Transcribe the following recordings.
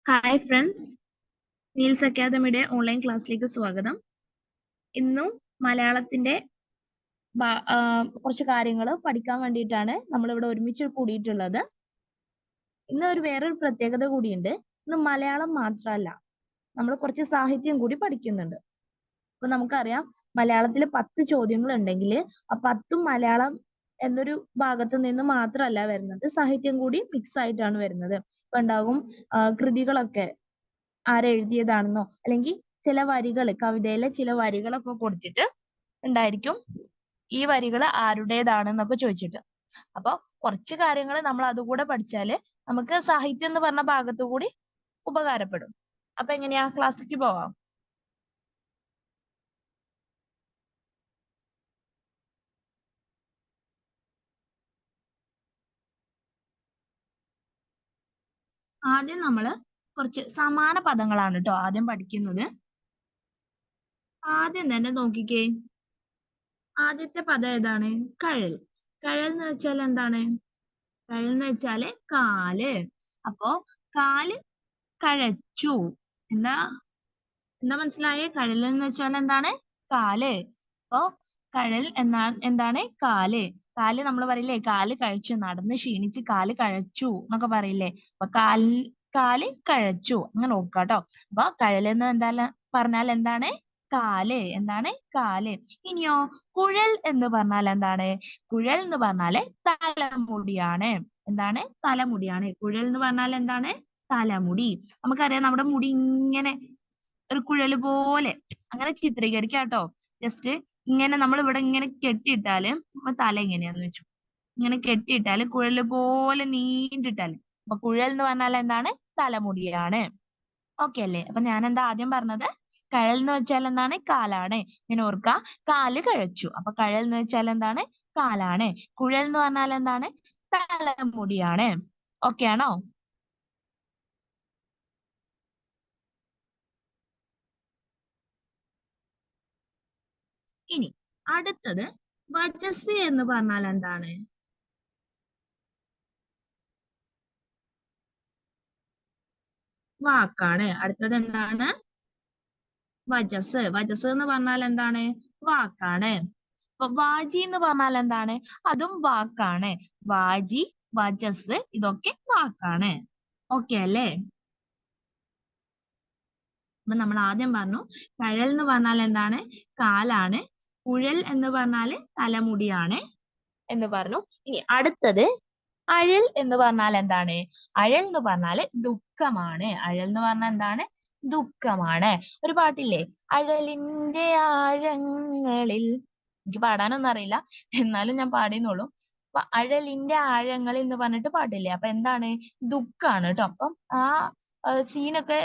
Hi friends, Niels അക്കാദമിയുടെ online ക്ലാസ്സിലേക്ക് സ്വാഗതം. ഇന്നും മലയാളത്തിന്റെ കുറച്ച് കാര്യങ്ങൾ പഠിക്കാൻ വേണ്ടിയിട്ടാണ് നമ്മളിവിടെ ഒരുമിച്ച് കൂടിയിട്ടുള്ളത്. ഇന്ന് വേറൊരു പ്രത്യേകത കൂടിയുണ്ട്. ഇന്ന് മലയാളം മാത്രമല്ല, നമ്മൾ കുറച്ച് സാഹിത്യം കൂടി പഠിക്കുന്നുണ്ട്. അപ്പൊ നമുക്കറിയാം, മലയാളത്തിൽ 10 ചോദ്യങ്ങൾ ഉണ്ടെങ്കിൽ ആ 10ഉം മലയാളം എന്നൊരു ഭാഗത്ത് നിന്ന് മാത്രമല്ല വരുന്നത്, സാഹിത്യം കൂടി മിക്സ് ആയിട്ടാണ് വരുന്നത്. ഇപ്പൊ ഉണ്ടാകും കൃതികളൊക്കെ ആരെഴുതിയതാണെന്നോ അല്ലെങ്കിൽ ചില വരികൾ, കവിതയിലെ ചില വരികളൊക്കെ കൊടുത്തിട്ട് ഉണ്ടായിരിക്കും ഈ വരികൾ ആരുടേതാണെന്നൊക്കെ ചോദിച്ചിട്ട്. അപ്പൊ കുറച്ച് കാര്യങ്ങൾ നമ്മൾ അതുകൂടെ പഠിച്ചാല് നമുക്ക് സാഹിത്യം എന്ന് പറഞ്ഞ ഭാഗത്തു കൂടി ഉപകാരപ്പെടും. അപ്പൊ എങ്ങനെയാ, ക്ലാസ്സിലേക്ക് പോവാം? ആദ്യം നമ്മൾ കുറച്ച് സമാന പദങ്ങളാണ് കേട്ടോ ആദ്യം പഠിക്കുന്നത്. ആദ്യം തന്നെ നോക്കിക്കേ, ആദ്യത്തെ പദം ഏതാണ്? കഴൽ. കഴൽ എന്ന് വെച്ചാൽ എന്താണ്? കഴൽ എന്ന് വെച്ചാല് കാല്. അപ്പോ കാല് കഴച്ചു. എന്താ എന്താ മനസ്സിലായേ? കഴൽ എന്ന് വെച്ചാൽ എന്താണ്? കാല്. അപ്പോ കഴൽ എന്താണ്? കാല്. കാല് നമ്മൾ പറയില്ലേ, കാല് കഴച്ചു, നടന്ന് ക്ഷീണിച്ച് കാല് കഴച്ചു എന്നൊക്കെ പറയില്ലേ. അപ്പൊ കാല് കഴച്ചു, അങ്ങനെ നോക്കുക കേട്ടോ. അപ്പൊ കഴൽ എന്ന് പറഞ്ഞാൽ എന്താണ്? കാല്. എന്താണ്? കാല്. ഇനിയോ, കുഴൽ എന്ന് പറഞ്ഞാൽ എന്താണ്? കുഴൽ എന്ന് പറഞ്ഞാല് തലമുടിയാണ്. എന്താണ്? തലമുടിയാണ്. കുഴൽ എന്ന് പറഞ്ഞാൽ എന്താണ്? തലമുടി. നമുക്കറിയാം, നമ്മുടെ മുടി ഇങ്ങനെ ഒരു കുഴല് പോലെ അങ്ങനെ ചിത്രീകരിക്കാം കേട്ടോ. ജസ്റ്റ് ഇങ്ങനെ നമ്മൾ ഇവിടെ ഇങ്ങനെ കെട്ടിയിട്ടാല്, തല ഇങ്ങനെയാന്ന് വെച്ചു, ഇങ്ങനെ കെട്ടിയിട്ടാല് കുഴല് പോലെ നീണ്ടിട്ടാല്, അപ്പൊ കുഴൽ എന്ന് പറഞ്ഞാൽ എന്താണ്? തലമുടിയാണ്. ഓക്കെ അല്ലേ? അപ്പൊ ഞാൻ എന്താ ആദ്യം പറഞ്ഞത്? കഴൽ എന്ന് വെച്ചാൽ എന്താണ്? കാലാണ്. ഇങ്ങനെ ഓർക്കുക, കാല് കഴച്ചു. അപ്പൊ കഴൽ എന്ന് വെച്ചാൽ എന്താണ്? കാലാണ്. കുഴൽ എന്ന് പറഞ്ഞാൽ എന്താണ്? തലമുടിയാണ്. ഓക്കെ ആണോ? ഇനി അടുത്തത് വജസ് എന്ന് പറഞ്ഞാൽ എന്താണ്? വാക്കാണ്. അടുത്തത് എന്താണ്? വജസ്. വജസ് എന്ന് പറഞ്ഞാൽ എന്താണ്? വാക്കാണ്. അപ്പൊ വാജി എന്ന് പറഞ്ഞാൽ എന്താണ്? അതും വാക്കാണ്. വാജി, വജസ് ഇതൊക്കെ വാക്കാണ്. ഓക്കെ അല്ലേ? അപ്പൊ നമ്മൾ ആദ്യം പറഞ്ഞു, കഴൽ എന്ന് പറഞ്ഞാൽ എന്താണ്? കാലാണ്. കുഴൽ എന്ന് പറഞ്ഞാല് തലമുടിയാണ് എന്ന് പറഞ്ഞു. ഇനി അടുത്തത് അഴൽ എന്ന് പറഞ്ഞാൽ എന്താണ്? അഴൽ എന്ന് പറഞ്ഞാല് ദുഃഖമാണ്. അഴൽ എന്ന് പറഞ്ഞാൽ എന്താണ്? ദുഃഖമാണ്. ഒരു പാട്ടില്ലേ, അഴലിന്റെ ആഴങ്ങളിൽ, എനിക്ക് പാടാനൊന്നും അറിയില്ല, എന്നാലും ഞാൻ പാടിയെന്നുള്ളൂ. അപ്പൊ അഴലിന്റെ ആഴങ്ങളിൽ എന്ന് പറഞ്ഞിട്ട് പാട്ടില്ലേ, അപ്പൊ എന്താണ്? ദുഃഖാണ് കേട്ടോ. അപ്പം ആ സീനൊക്കെ,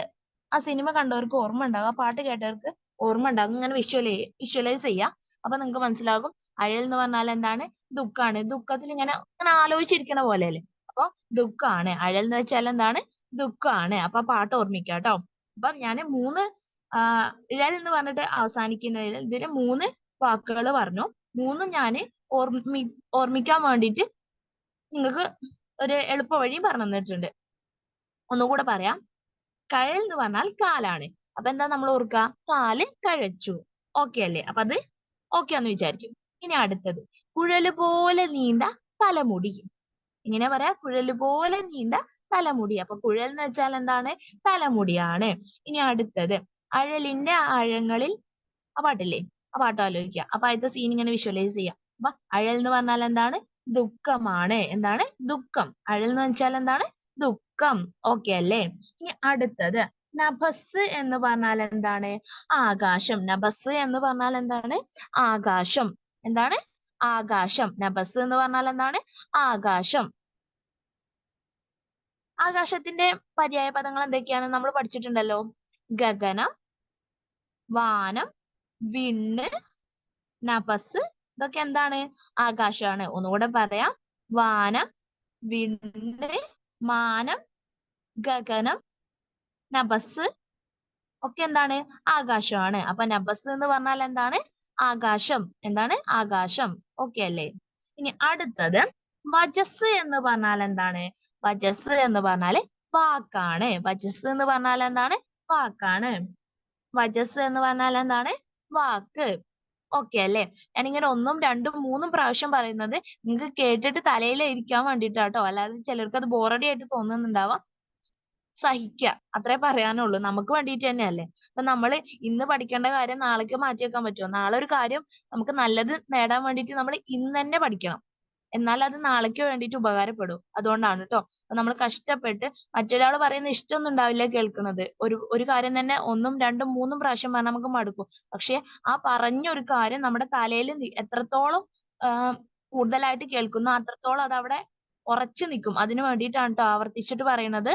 ആ സിനിമ കണ്ടവർക്ക് ഓർമ്മ ഉണ്ടാകും, ആ പാട്ട് കേട്ടവർക്ക് ഓർമ്മ ഉണ്ടാകും. ഇങ്ങനെ വിഷ്വലൈസ് ചെയ്യാം. അപ്പൊ നിങ്ങൾക്ക് മനസ്സിലാകും അഴൽ എന്ന് പറഞ്ഞാൽ എന്താണ്? ദുഃഖാണ്. ദുഃഖത്തിൽ ഇങ്ങനെ ഇങ്ങനെ ആലോചിച്ചിരിക്കണ പോലെ അല്ലേ. അപ്പൊ ദുഃഖാണ്. അഴൽ എന്ന് വെച്ചാൽ എന്താണ്? ദുഃഖാണ്. അപ്പൊ ആ പാട്ട് ഓർമ്മിക്കുക കേട്ടോ. അപ്പൊ ഞാൻ 3 ഇഴൽ എന്ന് പറഞ്ഞിട്ട് അവസാനിക്കുന്നതിൽ ഇതിന് 3 വാക്കുകൾ പറഞ്ഞു. 3ഉം ഞാൻ ഓർമ്മിക്കാൻ വേണ്ടിയിട്ട് നിങ്ങൾക്ക് ഒരു എളുപ്പ വഴിയും പറഞ്ഞു തന്നിട്ടുണ്ട്. ഒന്നുകൂടെ പറയാം. കഴൽ എന്ന് പറഞ്ഞാൽ കാലാണ്. അപ്പൊ എന്താ നമ്മൾ ഓർക്കുക? കാല് കഴച്ചു. ഓക്കെ അല്ലേ? അപ്പൊ അത് ഓക്കെ ആന്ന് വിചാരിക്കും. ഇനി അടുത്തത്, കുഴല് പോലെ നീണ്ട തലമുടി. ഇങ്ങനെ പറയാ, കുഴല് പോലെ നീണ്ട തലമുടി. അപ്പൊ കുഴൽ എന്ന് വെച്ചാൽ എന്താണ്? തലമുടിയാണ്. ഇനി അടുത്തത്, അഴലിന്റെ ആഴങ്ങളിൽ, ആ പാട്ടില്ലേ, ആ പാട്ട് ആലോചിക്കുക. അപ്പൊ അതിന്റെ സീൻ ഇങ്ങനെ വിഷ്വലൈസ് ചെയ്യാം. അപ്പൊ അഴൽ എന്ന് പറഞ്ഞാൽ എന്താണ്? ദുഃഖമാണ്. എന്താണ്? ദുഃഖം. അഴൽ എന്ന് വെച്ചാൽ എന്താണ്? ദുഃഖം. ഓക്കെ അല്ലേ? ഇനി അടുത്തത്, നഭസ് എന്ന് പറഞ്ഞാൽ എന്താണ്? ആകാശം. നഭസ് എന്ന് പറഞ്ഞാൽ എന്താണ്? ആകാശം. എന്താണ്? ആകാശം. നഭസ് എന്ന് പറഞ്ഞാൽ എന്താണ്? ആകാശം. ആകാശത്തിന്റെ പര്യായ പദങ്ങൾ എന്തൊക്കെയാണ് നമ്മൾ പഠിച്ചിട്ടുണ്ടല്ലോ. ഗഗനം, വാനം, വിണ്ണ്, നഭസ് ഇതൊക്കെ എന്താണ്? ആകാശമാണ്. ഒന്നുകൂടെ പറയാം. വാനം, വിണ്ണ്, മാനം, ഗഗനം, നഭസ് ഒക്കെ എന്താണ്? ആകാശമാണ്. അപ്പൊ നഭസ് എന്ന് പറഞ്ഞാൽ എന്താണ്? ആകാശം. എന്താണ്? ആകാശം. ഓക്കെ അല്ലേ? ഇനി അടുത്തത്, വജസ് എന്ന് പറഞ്ഞാൽ എന്താണ്? വജസ് എന്ന് പറഞ്ഞാല് വാക്കാണ്. വചസ് എന്ന് പറഞ്ഞാൽ എന്താണ്? വാക്കാണ്. വചസ് എന്ന് പറഞ്ഞാൽ എന്താണ്? വാക്ക്. ഓക്കെ അല്ലേ? ഞാനിങ്ങനെ 1ഉം 2ഉം 3ഉം പ്രാവശ്യം പറയുന്നത് നിങ്ങൾക്ക് കേട്ടിട്ട് തലയിൽ ഇരിക്കാൻ വേണ്ടിയിട്ടാട്ടോ. അല്ലാതെ ചിലർക്ക് അത് ബോറടി ആയിട്ട് തോന്നുന്നുണ്ടാവാം. സഹിക്കുക. അത്രേ പറയാനുള്ളൂ. നമുക്ക് വേണ്ടിയിട്ട് തന്നെയല്ലേ. അപ്പൊ നമ്മള് ഇന്ന് പഠിക്കേണ്ട കാര്യം നാളേക്ക് മാറ്റി വെക്കാൻ പറ്റുമോ? നാളെ ഒരു കാര്യം നമുക്ക് നല്ലത് നേടാൻ വേണ്ടിയിട്ട് നമ്മൾ ഇന്ന് തന്നെ പഠിക്കണം. എന്നാൽ അത് നാളേക്ക് വേണ്ടിയിട്ട് ഉപകാരപ്പെടും. അതുകൊണ്ടാണ് ട്ടോ. അപ്പൊ നമ്മൾ കഷ്ടപ്പെട്ട് മറ്റൊരാൾ പറയുന്നത് ഇഷ്ടമൊന്നും ഉണ്ടാവില്ല കേൾക്കുന്നത്. ഒരു കാര്യം തന്നെ 1ഉം 2ഉം 3ഉം പ്രാവശ്യം പറഞ്ഞാൽ നമുക്ക് മടുക്കും. പക്ഷേ ആ പറഞ്ഞ ഒരു കാര്യം നമ്മുടെ തലയിൽ എത്രത്തോളം കൂടുതലായിട്ട് കേൾക്കുന്നോ അത്രത്തോളം അതവിടെ ഉറച്ചു നിൽക്കും. അതിന് വേണ്ടിയിട്ടാണ് ട്ടോ ആവർത്തിച്ചിട്ട് പറയുന്നത്.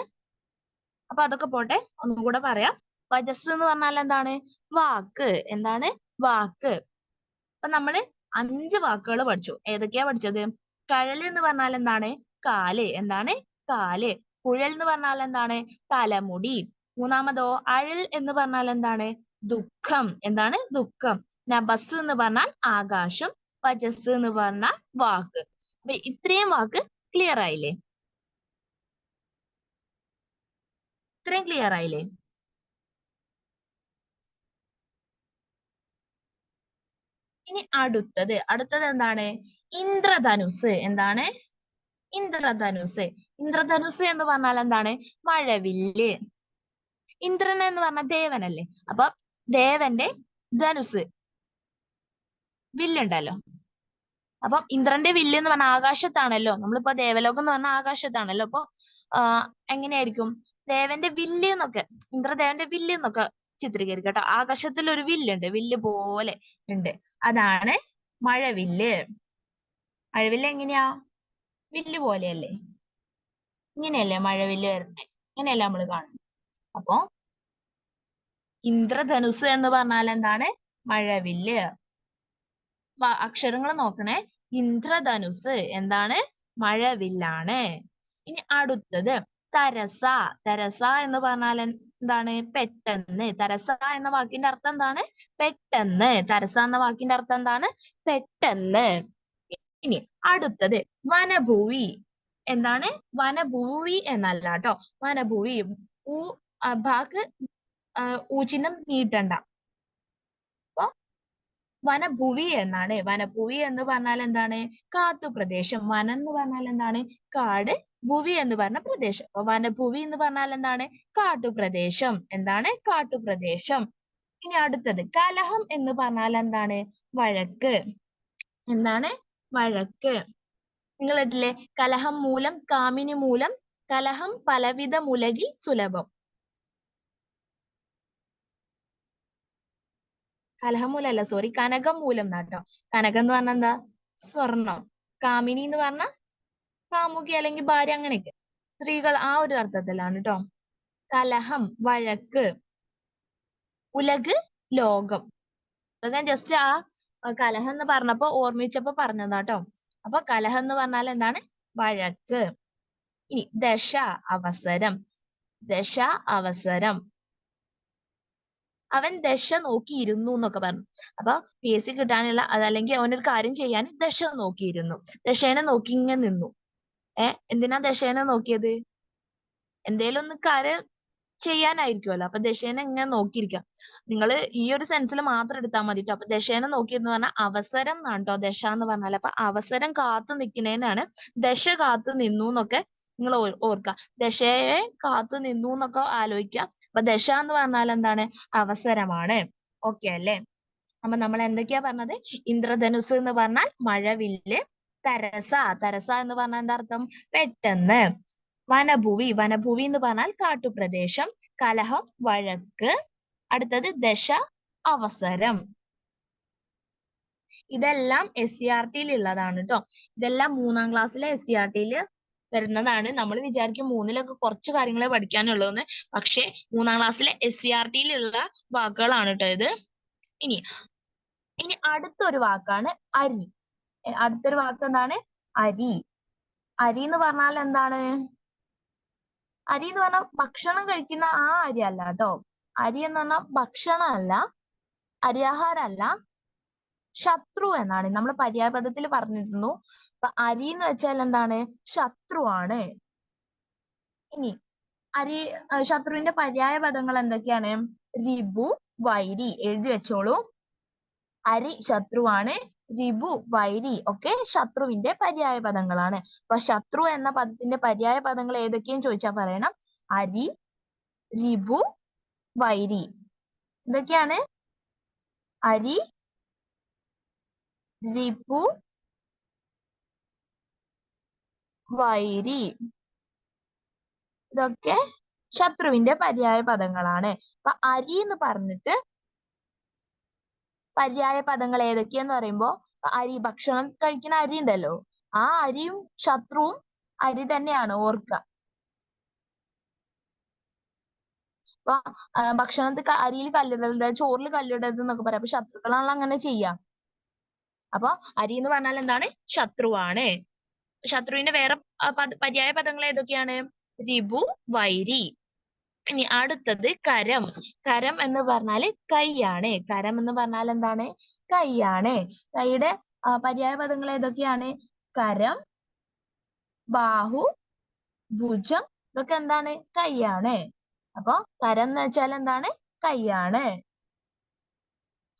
അപ്പൊ അതൊക്കെ പോട്ടെ. ഒന്നുകൂടെ പറയാം. വചസ്സ് എന്ന് പറഞ്ഞാൽ എന്താണ്? വാക്ക്. എന്താണ്? വാക്ക്. അപ്പൊ നമ്മള് 5 വാക്കുകൾ പഠിച്ചു. ഏതൊക്കെയാ പഠിച്ചത്? കഴല് എന്ന് പറഞ്ഞാൽ എന്താണ്? കാല്. എന്താണ്? കാല്. കുഴൽ എന്ന് പറഞ്ഞാൽ എന്താണ്? തലമുടി. മൂന്നാമതോ അഴൽ എന്ന് പറഞ്ഞാൽ എന്താണ്? ദുഃഖം. എന്താണ്? ദുഃഖം. നഭസ് എന്ന് പറഞ്ഞാൽ ആകാശം. വചസ് എന്ന് പറഞ്ഞാൽ വാക്ക്. അപ്പൊ ഇത്രയും വാക്ക് ക്ലിയർ ആയില്ലേ? ഇത്രയും ക്ലിയർ ആയില്ലേ? ഇനി അടുത്തത് എന്താണ്? ഇന്ദ്രധനുസ്. എന്താണ്? ഇന്ദ്രധനുസ്. ഇന്ദ്രധനുസ് എന്ന് പറഞ്ഞാൽ എന്താണ്? മഴവില്ല്. ഇന്ദ്രൻ എന്ന് പറഞ്ഞാൽ ദേവനല്ലേ? അപ്പൊ ദേവന്റെ ധനുസ് വില്ലുണ്ടല്ലോ. അപ്പം ഇന്ദ്രന്റെ വില്ല് എന്ന് പറഞ്ഞാൽ ആകാശത്താണല്ലോ. നമ്മളിപ്പോ ദേവലോകം എന്ന് പറഞ്ഞാൽ ആകാശത്താണല്ലോ. അപ്പൊ എങ്ങനെയായിരിക്കും? ദേവന്റെ വില്ല് എന്നൊക്കെ, ഇന്ദ്രദേവന്റെ വില്ല് എന്നൊക്കെ ചിത്രീകരിക്കാം ട്ടോ. ആകാശത്തിൽ ഒരു വില്ലുണ്ട്. വില്ല് പോലെ ഉണ്ട്. അതാണ് മഴവില്ല്. മഴവില്ല് എങ്ങനെയാ? വില്ല് പോലെയല്ലേ? ഇങ്ങനെയല്ലേ മഴവില്ല് വരുന്നത്? ഇങ്ങനെയല്ലേ നമ്മൾ കാണുന്നത്. അപ്പൊ ഇന്ദ്രധനുസ് എന്ന് പറഞ്ഞാൽ എന്താണ്? മഴവില്ല്. അക്ഷരങ്ങൾ നോക്കണേ. ഇന്ദ്രധനുസ് എന്താണ്? മഴവില്ലാണ്. ഇനി അടുത്തത് തരസ. തരസ എന്ന് പറഞ്ഞാൽ എന്താണ്? പെട്ടെന്ന്. തരസ എന്ന വാക്കിന്റെ അർത്ഥം എന്താണ്? പെട്ടെന്ന്. തരസ എന്ന വാക്കിന്റെ അർത്ഥം എന്താണ്? പെട്ടെന്ന്. ഇനി അടുത്തത് വനഭൂവി. എന്താണ്? വനഭൂവി എന്നല്ല ട്ടോ. വനഭൂവി. ഭാക്ക് ഊചിനം നീട്ടണ്ട. അപ്പൊ വനഭൂവി എന്നാണ്. വനഭൂവി എന്ന് പറഞ്ഞാൽ എന്താണ്? കാട്ടുപ്രദേശം. വനം എന്ന് പറഞ്ഞാൽ എന്താണ്? കാട്. ഭൂവി എന്ന് പറഞ്ഞ പ്രദേശം. അപ്പൊ വനഭൂവി എന്ന് പറഞ്ഞാൽ എന്താണ്? കാട്ടുപ്രദേശം. എന്താണ്? കാട്ടുപ്രദേശം. ഇനി അടുത്തത് കലഹം എന്ന് പറഞ്ഞാൽ എന്താണ്? വഴക്ക്. എന്താണ്? വഴക്ക്. നിങ്ങൾ കേട്ടില്ലേ? കലഹം മൂലം കാമിനി മൂലം കലഹം പലവിധ മുലകി സുലഭം. കലഹം മൂലല്ല, സോറി, കനകം മൂലം എന്നാട്ടോ. കനകം എന്ന് പറഞ്ഞാൽ എന്താ? സ്വർണം. കാമിനി എന്ന് പറഞ്ഞാൽ കാമുകി അല്ലെങ്കിൽ ഭാര്യ, അങ്ങനെയൊക്കെ. സ്ത്രീകൾ ആ ഒരു അർത്ഥത്തിലാണ് ട്ടോ. കലഹം, വഴക്ക്. ഉലക്, ലോകം. അതൊക്കെ ഞാൻ ജസ്റ്റ് ആ കലഹം എന്ന് പറഞ്ഞപ്പോ ഓർമ്മിച്ചപ്പോ പറഞ്ഞതാട്ടോ. അപ്പൊ കലഹം എന്ന് പറഞ്ഞാൽ എന്താണ്? വഴക്ക്. ഇനി ദശ, അവസരം. ദശ, അവസരം. അവൻ ദശ നോക്കിയിരുന്നു എന്നൊക്കെ പറഞ്ഞു. അപ്പൊ PSC കിട്ടാനുള്ള അതല്ലെങ്കിൽ അവനൊരു കാര്യം ചെയ്യാൻ ദശ നോക്കിയിരുന്നു. ദശേനെ നോക്കി ഇങ്ങനെ നിന്നു. എന്തിനാ ദശേനെ നോക്കിയത്? എന്തേലും ഒന്ന് കാര്യം ചെയ്യാനായിരിക്കുമല്ലോ. അപ്പൊ ദശേനെ ഇങ്ങനെ നോക്കിയിരിക്കാം. നിങ്ങൾ ഈ ഒരു സെൻസിൽ മാത്രം എടുത്താൽ മതി ട്ടോ. അപ്പൊ ദശേനെ നോക്കിയിരുന്നു പറഞ്ഞാൽ അവസരം എന്നാണ് ട്ടോ ദശ എന്ന് പറഞ്ഞാൽ. അപ്പൊ അവസരം കാത്തു നിൽക്കുന്നതിനാണ് ദശ കാത്തു നിന്നു എന്നൊക്കെ നിങ്ങൾ ഓർക്കുക. ദശയെ കാത്തു നിന്നു എന്നൊക്കെ ആലോചിക്കുക. അപ്പൊ ദശ എന്ന് പറഞ്ഞാൽ എന്താണ്? അവസരമാണ്. ഓക്കെ അല്ലേ? അപ്പൊ നമ്മൾ എന്തൊക്കെയാ പറഞ്ഞത്? ഇന്ദ്രധനുസ് എന്ന് പറഞ്ഞാൽ മഴവില്ല്. തരസ, തരസ എന്ന് പറഞ്ഞാൽ എന്താ അർത്ഥം? പെട്ടെന്ന്. വനഭൂവി, വനഭൂവി എന്ന് പറഞ്ഞാൽ കാട്ടുപ്രദേശം. കലഹം, വഴക്ക്. അടുത്തത് ദശ, അവസരം. ഇതെല്ലാം SCERT യിൽ ഉള്ളതാണ് ട്ടോ. ഇതെല്ലാം 3ആം ക്ലാസ്സിലെ SCERT യിൽ വരുന്നതാണ്. നമ്മൾ വിചാരിക്കും 3ലൊക്കെ കുറച്ച് കാര്യങ്ങളെ പഠിക്കാനുള്ളൂ എന്ന്. പക്ഷേ 3ആം ക്ലാസ്സിലെ SCERT യിൽ ഉള്ള വാക്കുകളാണ് ട്ടോ ഇത്. ഇനി അടുത്തൊരു വാക്കാണ് അരി. അടുത്തൊരു വാക്ക് എന്താണ്? അരി. അരി എന്ന് പറഞ്ഞാൽ എന്താണ്? അരി എന്ന് പറഞ്ഞാൽ ഭക്ഷണം കഴിക്കുന്ന ആ അരി അല്ല ട്ടോ. അരി എന്ന് പറഞ്ഞാൽ ഭക്ഷണമല്ല, അരിയാഹാരമല്ല, ശത്രു എന്നാണ്. നമ്മൾ പര്യായപദത്തിൽ പറഞ്ഞിരുന്നു. അപ്പൊ അരി എന്ന് വെച്ചാൽ എന്താണ്? ശത്രുവാണ്. ഇനി ശത്രുവിന്റെ പര്യായ പദങ്ങൾ എന്തൊക്കെയാണ്? രിപു, വൈരി. എഴുതി വെച്ചോളൂ. അരി ശത്രുവാണ്, രിപു വൈരി ഒക്കെ ശത്രുവിന്റെ പര്യായ പദങ്ങളാണ്. അപ്പൊ ശത്രു എന്ന പദത്തിന്റെ പര്യായ പദങ്ങൾ ഏതൊക്കെയെന്ന് ചോദിച്ചാൽ പറയണം. അരി, രിപു, വൈരി. ഇതൊക്കെയാണ് അരി, രിപു, വൈരി. ഇതൊക്കെ ശത്രുവിന്റെ പര്യായ പദങ്ങളാണ്. അപ്പൊ അരി എന്ന് പറഞ്ഞിട്ട് പര്യായ പദങ്ങൾ ഏതൊക്കെയെന്ന് പറയുമ്പോ അരി, ഭക്ഷണം കഴിക്കുന്ന അരി ഉണ്ടല്ലോ, ആ അരിയും ശത്രുവും അരി തന്നെയാണ്, ഓർക്കുക. അപ്പൊ ഭക്ഷണത്തിൽ അരിയിൽ കല്ലിടരുത്, ചോറിൽ കല്ലിടരുത് എന്നൊക്കെ പറയാം. അപ്പൊ ശത്രുക്കളാണല്ലോ അങ്ങനെ ചെയ്യാം. അപ്പൊ അരി എന്ന് പറഞ്ഞാൽ എന്താണ്? ശത്രുവാണ്. ശത്രുവിന്റെ വേറെ പര്യായ പദങ്ങൾ ഏതൊക്കെയാണ്? രിപു, വൈരി. ഇനി അടുത്തത് കരം. കരം എന്ന് പറഞ്ഞാല് കൈയാണ്. കരം എന്ന് പറഞ്ഞാൽ എന്താണ്? കൈയാണ്. കൈയുടെ പര്യായ പദങ്ങൾ ഏതൊക്കെയാണ്? കരം, ബാഹു, ഭുജം. ഇതൊക്കെ എന്താണ്? കൈയാണ്. അപ്പൊ കരം എന്ന് വെച്ചാൽ എന്താണ്? കൈയാണ്.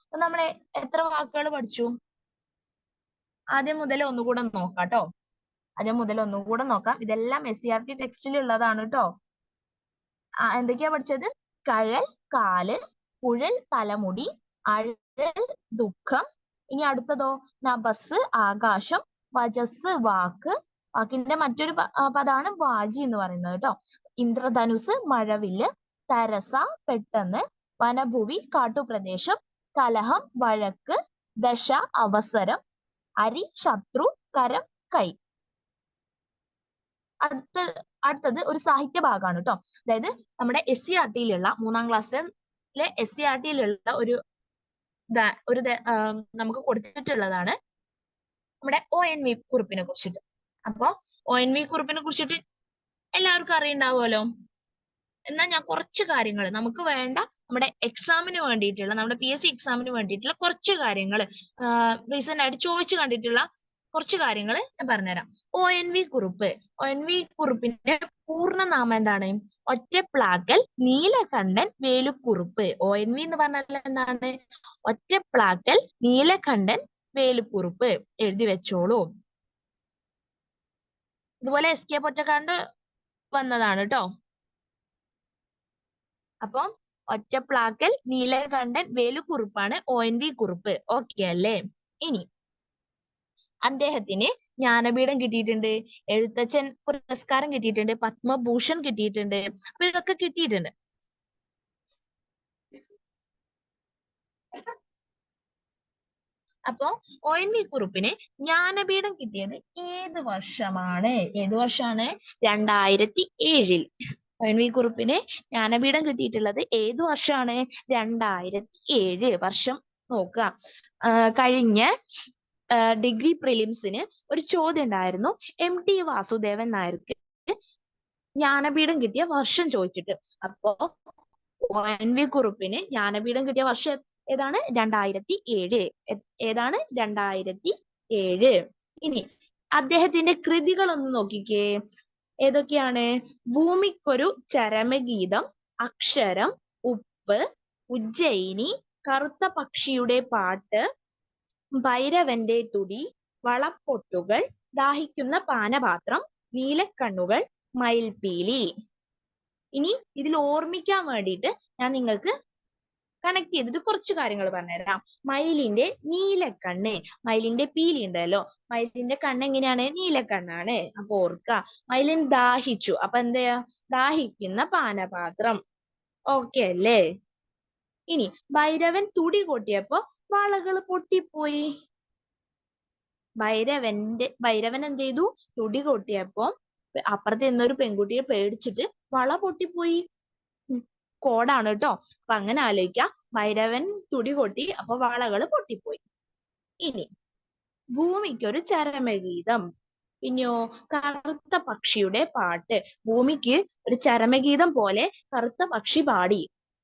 അപ്പൊ നമ്മള് എത്ര വാക്കുകൾ പഠിച്ചു? ആദ്യം മുതൽ ഒന്നുകൂടെ നോക്കാം ട്ടോ. ആദ്യം മുതൽ ഒന്നുകൂടെ നോക്കാം. ഇതെല്ലാം SCERT ടെക്സ്റ്റിൽ ഉള്ളതാണ് ട്ടോ. എന്തൊക്കെയാ പഠിച്ചത്? കഴൽ കാല്, കുഴൽ തലമുടി, അഴൽ ദുഃഖം. ഇനി അടുത്തതോ? നഭസ് ആകാശം, വജസ് വാക്ക്. വാക്കിന്റെ മറ്റൊരു പദമാണ് വാജി എന്ന് പറയുന്നത് ട്ടോ. ഇന്ദ്രധനുസ് മഴവില്ല്, തരസ പെട്ടെന്ന്, വനഭുവി കാട്ടുപ്രദേശം, കലഹം വഴക്ക്, ദശ അവസരം, അരി ശത്രു, കരം കൈ. അടുത്തത് ഒരു സാഹിത്യ ഭാഗമാണ് ട്ടോ. അതായത് നമ്മുടെ SCERT യിലുള്ള 3-ാം ക്ലാസ്സിലെ SCERT യിലുള്ള നമുക്ക് കൊടുത്തിട്ടുള്ളതാണ് നമ്മുടെ ONV കുറിപ്പിനെ കുറിച്ചിട്ട്. അപ്പൊ ONV കുറിപ്പിനെ കുറിച്ചിട്ട് എല്ലാവർക്കും അറിയുണ്ടാവുമല്ലോ. എന്നാൽ ഞാൻ കുറച്ച് കാര്യങ്ങൾ നമുക്ക് വേണ്ട നമ്മുടെ എക്സാമിന് വേണ്ടിയിട്ടുള്ള, നമ്മുടെ PSC എക്സാമിന് വേണ്ടിയിട്ടുള്ള കുറച്ച് കാര്യങ്ങൾ, റീസെന്റ് ആയിട്ട് ചോദിച്ചു കണ്ടിട്ടുള്ള കുറച്ച് കാര്യങ്ങൾ ഞാൻ പറഞ്ഞുതരാം. ONV കുറിപ്പ്. ONV കുറിപ്പിന്റെ പൂർണ്ണനാമം എന്താണ്? ഒറ്റപ്ലാക്കൽ നീലകണ്ഠൻ വേലുക്കുറുപ്പ്. ONV എന്ന് പറഞ്ഞാൽ എന്താണ്? ഒറ്റപ്ലാക്കൽ നീലകണ്ഠൻ വേലുക്കുറുപ്പ്. എഴുതി വെച്ചോളൂ. ഇതുപോലെ SK പൊറ്റക്കാട് വന്നതാണ് ട്ടോ. അപ്പൊ ഒറ്റപ്ലാക്കൽ നീലകണ്ഠൻ വേലുക്കുറുപ്പാണ് ONV കുറിപ്പ്. ഓക്കെ അല്ലേ? ഇനി അദ്ദേഹത്തിന് ജ്ഞാനപീഠം കിട്ടിയിട്ടുണ്ട്, എഴുത്തച്ഛൻ പുരസ്കാരം കിട്ടിയിട്ടുണ്ട്, പത്മഭൂഷൺ കിട്ടിയിട്ടുണ്ട്. അപ്പൊ ഇതൊക്കെ കിട്ടിയിട്ടുണ്ട്. അപ്പൊ ONV കുറിപ്പിന് ജ്ഞാനപീഠം കിട്ടിയത് ഏത് വർഷമാണ്? ഏത് വർഷമാണ്? 2007. ONV കുറിപ്പിന് ജ്ഞാനപീഠം കിട്ടിയിട്ടുള്ളത് ഏത് വർഷമാണ്? 2007. വർഷം നോക്കുക. കഴിഞ്ഞ ഡിഗ്രി പ്രിലിംസിന് ഒരു ചോദ്യം ഉണ്ടായിരുന്നു. MT വാസുദേവൻ നായർക്ക് ജ്ഞാനപീഠം കിട്ടിയ വർഷം ചോദിച്ചിട്ട്. അപ്പോ ONV കുറിപ്പിന് ജ്ഞാനപീഠം കിട്ടിയ വർഷം ഏതാണ്? 2007. ഏതാണ്? 2007. ഇനി അദ്ദേഹത്തിന്റെ കൃതികൾ ഒന്ന് നോക്കിക്കേ. ഏതൊക്കെയാണ്? ഭൂമിക്കൊരു ചരമഗീതം, അക്ഷരം, ഉപ്പ്, ഉജ്ജയിനി, കറുത്ത പക്ഷിയുടെ പാട്ട്, ഭൈരവന്റെ തുടി, വളപ്പൊട്ടുകൾ, ദാഹിക്കുന്ന പാനപാത്രം, നീലക്കണ്ണുകൾ, മയിൽപീലി. ഇനി ഇതിൽ ഓർമ്മിക്കാൻ വേണ്ടിയിട്ട് ഞാൻ നിങ്ങൾക്ക് കണക്ട് ചെയ്തിട്ട് കുറച്ച് കാര്യങ്ങൾ പറഞ്ഞുതരാം. മയിലിന്റെ നീലക്കണ്ണ്, മയിലിന്റെ പീലി ഉണ്ടല്ലോ, മയിലിന്റെ കണ്ണ് എങ്ങനെയാണ്? നീലക്കണ്ണാണ്. അപ്പൊ ഓർക്കുക. മയിലിന് ദാഹിച്ചു, അപ്പൊ എന്താ? ദാഹിക്കുന്ന പാനപാത്രം. ഓക്കെ അല്ലേ? ഇനി ഭൈരവൻ തുടി കൊട്ടിയപ്പോ വളകൾ പൊട്ടിപ്പോയി. ഭൈരവൻ എന്ത് ചെയ്തു? തുടി കൊട്ടിയപ്പോ അപ്പുറത്ത് നിന്നൊരു പെൺകുട്ടിയെ പേടിച്ചിട്ട് വള പൊട്ടിപ്പോയി. കോഡാണ് ട്ടോ. അപ്പൊ അങ്ങനെ ആലോചിക്കുക. ഭൈരവൻ തുടി കൊട്ടി, അപ്പൊ വളകൾ പൊട്ടിപ്പോയി. ഇനി ഭൂമിക്കൊരു ചരമഗീതം. പിന്നെയോ കറുത്ത പക്ഷിയുടെ പാട്ട്. ഭൂമിക്ക് ഒരു ചരമഗീതം പോലെ കറുത്ത പക്ഷി പാടി.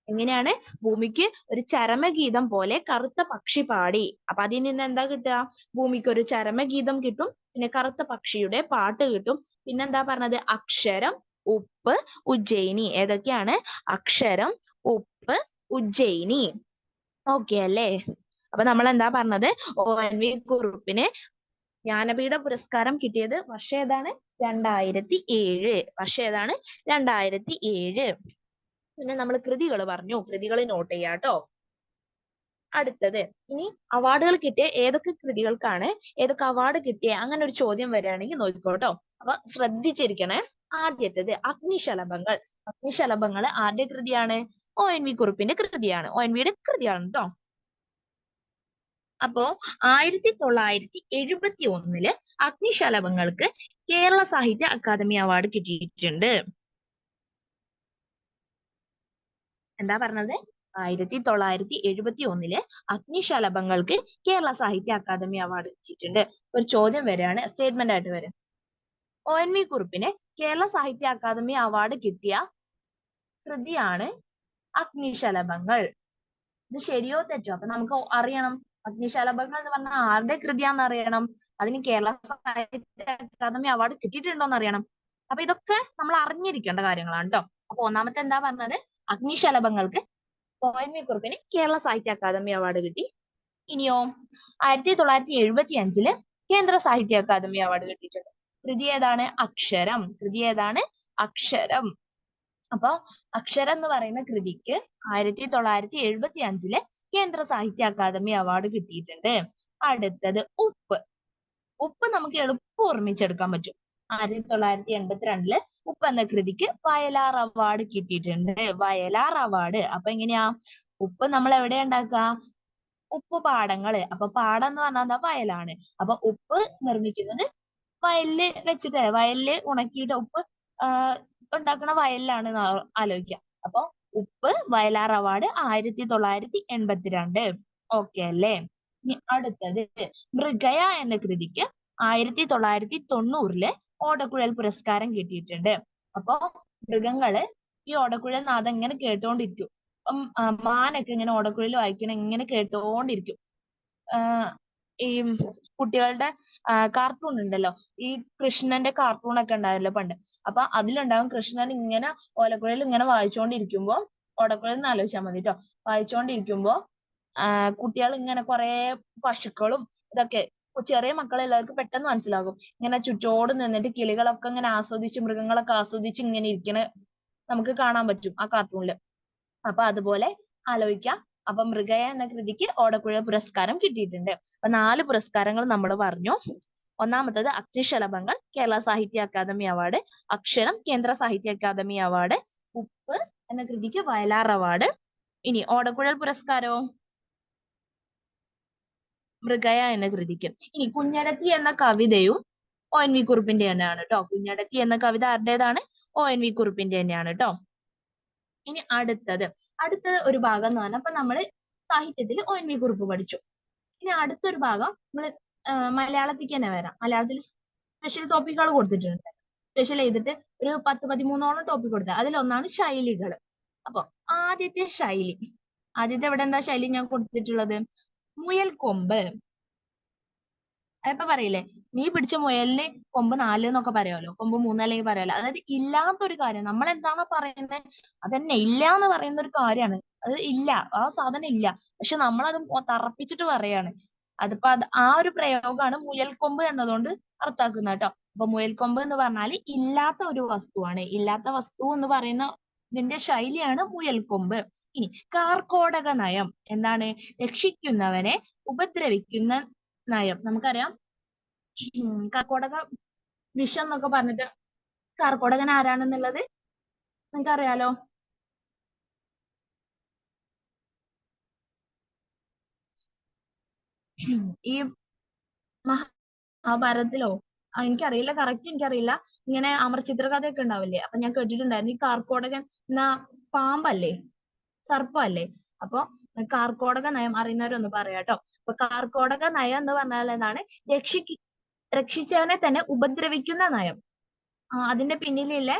എങ്ങനെയാണ്? ഭൂമിക്ക് ഒരു ചരമഗീതം പോലെ കറുത്ത പക്ഷി പാടി. അപ്പൊ അതിൽ നിന്ന് എന്താ കിട്ടുക? ഭൂമിക്ക് ഒരു ചരമഗീതം കിട്ടും, പിന്നെ കറുത്ത പക്ഷിയുടെ പാട്ട് കിട്ടും. പിന്നെന്താ പറഞ്ഞത്? അക്ഷരം, ഉപ്പ്, ഉജ്ജയിനി. ഏതൊക്കെയാണ്? അക്ഷരം, ഉപ്പ്, ഉജ്ജയിനി. ഓക്കെ അല്ലേ? അപ്പൊ നമ്മൾ എന്താ പറഞ്ഞത്? ONV കുറുപ്പിന് ജ്ഞാനപീഠ പുരസ്കാരം കിട്ടിയത് വർഷം ഏതാണ്? 2007. വർഷം ഏതാണ്? 2007. പിന്നെ നമ്മൾ കൃതികൾ പറഞ്ഞു. കൃതികൾ നോട്ട് ചെയ്യാട്ടോ. അടുത്തത് ഇനി അവാർഡുകൾ കിട്ടിയ ഏതൊക്കെ കൃതികൾക്കാണ് ഏതൊക്കെ അവാർഡ് കിട്ടിയ അങ്ങനെ ഒരു ചോദ്യം വരികയാണെങ്കിൽ നോക്കിക്കോട്ടോ. അപ്പൊ ശ്രദ്ധിച്ചിരിക്കണേ. ആദ്യത്തേത് അഗ്നിശലഭങ്ങൾ. അഗ്നിശലഭങ്ങൾ ആരുടെ കൃതിയാണ്? ONV കുറുപ്പിന്റെ കൃതിയാണ്. ONVയുടെ കൃതിയാണ് ട്ടോ. അപ്പോ 1971 അഗ്നിശലഭങ്ങൾക്ക് കേരള സാഹിത്യ അക്കാദമി അവാർഡ് കിട്ടിയിട്ടുണ്ട്. എന്താ പറഞ്ഞത്? 1971 അഗ്നിശലഭങ്ങൾക്ക് കേരള സാഹിത്യ അക്കാദമി അവാർഡ് കിട്ടിയിട്ടുണ്ട്. ഒരു ചോദ്യം വരികയാണ്, സ്റ്റേറ്റ്മെന്റ് ആയിട്ട് വരും. ONV കുറുപ്പിന് കേരള സാഹിത്യ അക്കാദമി അവാർഡ് കിട്ടിയ കൃതിയാണ് അഗ്നിശലഭങ്ങൾ. ഇത് ശരിയോ തെറ്റോ? അപ്പൊ നമുക്ക് അറിയണം അഗ്നിശലഭങ്ങൾ എന്ന് പറഞ്ഞാൽ ആരുടെ കൃതിയാണെന്ന് അറിയണം. അതിന് കേരള സാഹിത്യ അക്കാദമി അവാർഡ് കിട്ടിയിട്ടുണ്ടോ എന്ന് അറിയണം. അപ്പൊ ഇതൊക്കെ നമ്മൾ അറിഞ്ഞിരിക്കേണ്ട കാര്യങ്ങളാണ് ട്ടോ. അപ്പൊ ഒന്നാമത്തെ എന്താ പറഞ്ഞത്? അഗ്നിശലഭങ്ങൾക്ക് ONV കുറുപ്പിന് കേരള സാഹിത്യ അക്കാദമി അവാർഡ് കിട്ടി. ഇനിയോ 1975 കേന്ദ്ര സാഹിത്യ അക്കാദമി അവാർഡ് കിട്ടിയിട്ടുണ്ട്. കൃതി ഏതാണ്? അക്ഷരം. കൃതി ഏതാണ്? അക്ഷരം. അപ്പൊ അക്ഷരം എന്ന് പറയുന്ന കൃതിക്ക് 1975 കേന്ദ്ര സാഹിത്യ അക്കാദമി അവാർഡ് കിട്ടിയിട്ടുണ്ട്. അടുത്തത് ഉപ്പ്. ഉപ്പ് നമുക്ക് എളുപ്പം ഓർമ്മിച്ചെടുക്കാൻ പറ്റും. 1982 ഉപ്പ് എന്ന കൃതിക്ക് വയലാർ അവാർഡ് കിട്ടിയിട്ടുണ്ട്. വയലാർ അവാർഡ്. അപ്പൊ എങ്ങനെയാ? ഉപ്പ് നമ്മൾ എവിടെയാ ഉണ്ടാക്കുക? ഉപ്പ് പാടങ്ങള്. അപ്പൊ പാടം എന്ന് പറഞ്ഞാൽ എന്താ? വയലാണ്. അപ്പൊ ഉപ്പ് നിർമ്മിക്കുന്നത് വയലില് വെച്ചിട്ട്, വയലില് ഉണക്കിയിട്ട് ഉപ്പ് ഉണ്ടാക്കുന്ന വയലിലാണ് ആലോചിക്കുക. അപ്പൊ ഉപ്പ് വയലാർ അവാർഡ് 1982. ഓക്കെ അല്ലേ? ഇനി അടുത്തത് മൃഗയ എന്ന കൃതിക്ക് 1990 ഓടക്കുഴൽ പുരസ്കാരം കിട്ടിയിട്ടുണ്ട്. അപ്പൊ മൃഗങ്ങള് ഈ ഓടക്കുഴൽ നാദം ഇങ്ങനെ കേട്ടോണ്ടിരിക്കും. മാനൊക്കെ ഇങ്ങനെ ഓടക്കുഴൽ വായിക്കണം, ഇങ്ങനെ കേട്ടോണ്ടിരിക്കും. ഈ കുട്ടികളുടെ കാർട്ടൂൺ ഉണ്ടല്ലോ, ഈ കൃഷ്ണന്റെ കാർട്ടൂൺ ഒക്കെ ഉണ്ടായല്ലോ പണ്ട്. അപ്പൊ അതിലുണ്ടാവും കൃഷ്ണൻ ഇങ്ങനെ ഓലക്കുഴൽ ഇങ്ങനെ വായിച്ചുകൊണ്ടിരിക്കുമ്പോ, ഓടക്കുഴൽ എന്ന് ആലോചിച്ചാൽ മതി ട്ടോ. വായിച്ചുകൊണ്ടിരിക്കുമ്പോ കുട്ടികൾ ഇങ്ങനെ കുറെ പശുക്കളും ഇതൊക്കെ, ചെറിയ മക്കളെല്ലാവർക്കും പെട്ടെന്ന് മനസ്സിലാകും. ഇങ്ങനെ ചുറ്റോട് നിന്നിട്ട് കിളികളൊക്കെ ഇങ്ങനെ ആസ്വദിച്ച്, മൃഗങ്ങളൊക്കെ ആസ്വദിച്ച് ഇങ്ങനെ ഇരിക്കണ നമുക്ക് കാണാൻ പറ്റും ആ കാർട്ടൂണില്. അപ്പൊ അതുപോലെ ആലോചിക്കാം. അപ്പൊ മൃഗയ എന്ന കൃതിക്ക് ഓടക്കുഴൽ പുരസ്കാരം കിട്ടിയിട്ടുണ്ട്. അപ്പൊ 4 പുരസ്കാരങ്ങൾ നമ്മൾ പറഞ്ഞു. ഒന്നാമത്തത് അഗ്നിശലഭങ്ങൾ കേരള സാഹിത്യ അക്കാദമി അവാർഡ്, അക്ഷരം കേന്ദ്ര സാഹിത്യ അക്കാദമി അവാർഡ്, ഉപ്പ് എന്ന കൃതിക്ക് വയലാർ അവാർഡ്. ഇനി ഓടക്കുഴൽ പുരസ്കാരോ? മൃഗയ എന്ന കൃതിക്ക്. ഇനി കുഞ്ഞടത്തി എന്ന കവിതയും ONV കുറുപ്പിന്റെ തന്നെയാണ് ട്ടോ. കുഞ്ഞടത്തി എന്ന കവിത ആരുടേതാണ്? ONV കുറുപ്പിന്റെ തന്നെയാണ് ട്ടോ. ഇനി അടുത്ത ഒരു ഭാഗം എന്ന് പറഞ്ഞാൽ, അപ്പൊ നമ്മള് സാഹിത്യത്തിൽ ONV കുറുപ്പ് പഠിച്ചു. ഇനി അടുത്തൊരു ഭാഗം നമ്മൾ മലയാളത്തിലേക്ക് തന്നെ വരാം. മലയാളത്തിൽ സ്പെഷ്യൽ ടോപ്പിക്കുകൾ കൊടുത്തിട്ടുണ്ട്. സ്പെഷ്യൽ ചെയ്തിട്ട് ഒരു 10-13ഓളം ടോപ്പിക് കൊടുത്തത്. അതിലൊന്നാണ് ശൈലികൾ. അപ്പൊ ആദ്യത്തെ ഇവിടെ എന്താ ശൈലി ഞാൻ കൊടുത്തിട്ടുള്ളത്? മുയൽ കൊമ്പ്. അതിപ്പോ പറയില്ലേ, നീ പിടിച്ച മുയലിന് കൊമ്പ് 4 എന്നൊക്കെ പറയാലോ, കൊമ്പ് 3 അല്ലെങ്കിൽ പറയാലോ. അതായത് ഇല്ലാത്തൊരു കാര്യം, നമ്മൾ എന്താണോ പറയുന്നത് അതന്നെ ഇല്ല എന്ന് പറയുന്ന ഒരു കാര്യമാണ്. അത് ഇല്ല, ആ സാധനം ഇല്ല. പക്ഷെ നമ്മളത് തറപ്പിച്ചിട്ട് പറയാണ്. അതിപ്പോ ആ ഒരു പ്രയോഗമാണ് മുയൽക്കൊമ്പ് എന്നതുകൊണ്ട് അർത്ഥാക്കുന്നത് കേട്ടോ. അപ്പൊ മുയൽക്കൊമ്പ് എന്ന് പറഞ്ഞാൽ ഇല്ലാത്ത ഒരു വസ്തുവാണ്. ഇല്ലാത്ത വസ്തു എന്ന് പറയുന്ന ഇതിന്റെ ശൈലിയാണ് മുയൽക്കൊമ്പ്. ഇനി കാർക്കോടക നയം എന്താണ്? രക്ഷിക്കുന്നവനെ ഉപദ്രവിക്കുന്ന നയം. നമുക്കറിയാം കർക്കോടക വിഷം എന്നൊക്കെ പറഞ്ഞിട്ട് കർക്കോടകൻ ആരാണെന്നുള്ളത് നിങ്ങൾക്കറിയാലോ. ഈ മഹാഭാരതത്തിലോ എനിക്കറിയില്ല, കറക്റ്റ് എനിക്കറിയില്ല. ഇങ്ങനെ അമർചിത്ര കഥയൊക്കെ ഉണ്ടാവില്ലേ, അപ്പൊ ഞാൻ കേട്ടിട്ടുണ്ടായിരുന്നു ഈ കാർക്കോടകൻ എന്ന പാമ്പല്ലേ, സർപ്പല്ലേ. അപ്പൊ കാർക്കോടക നയം അറിയുന്നവരൊന്ന് പറയാട്ടോ. അപ്പൊ കാർക്കോടക നയം എന്ന് പറഞ്ഞാൽ എന്താണ്? രക്ഷിച്ചവനെ തന്നെ ഉപദ്രവിക്കുന്ന നയം. അതിന്റെ പിന്നിലുള്ള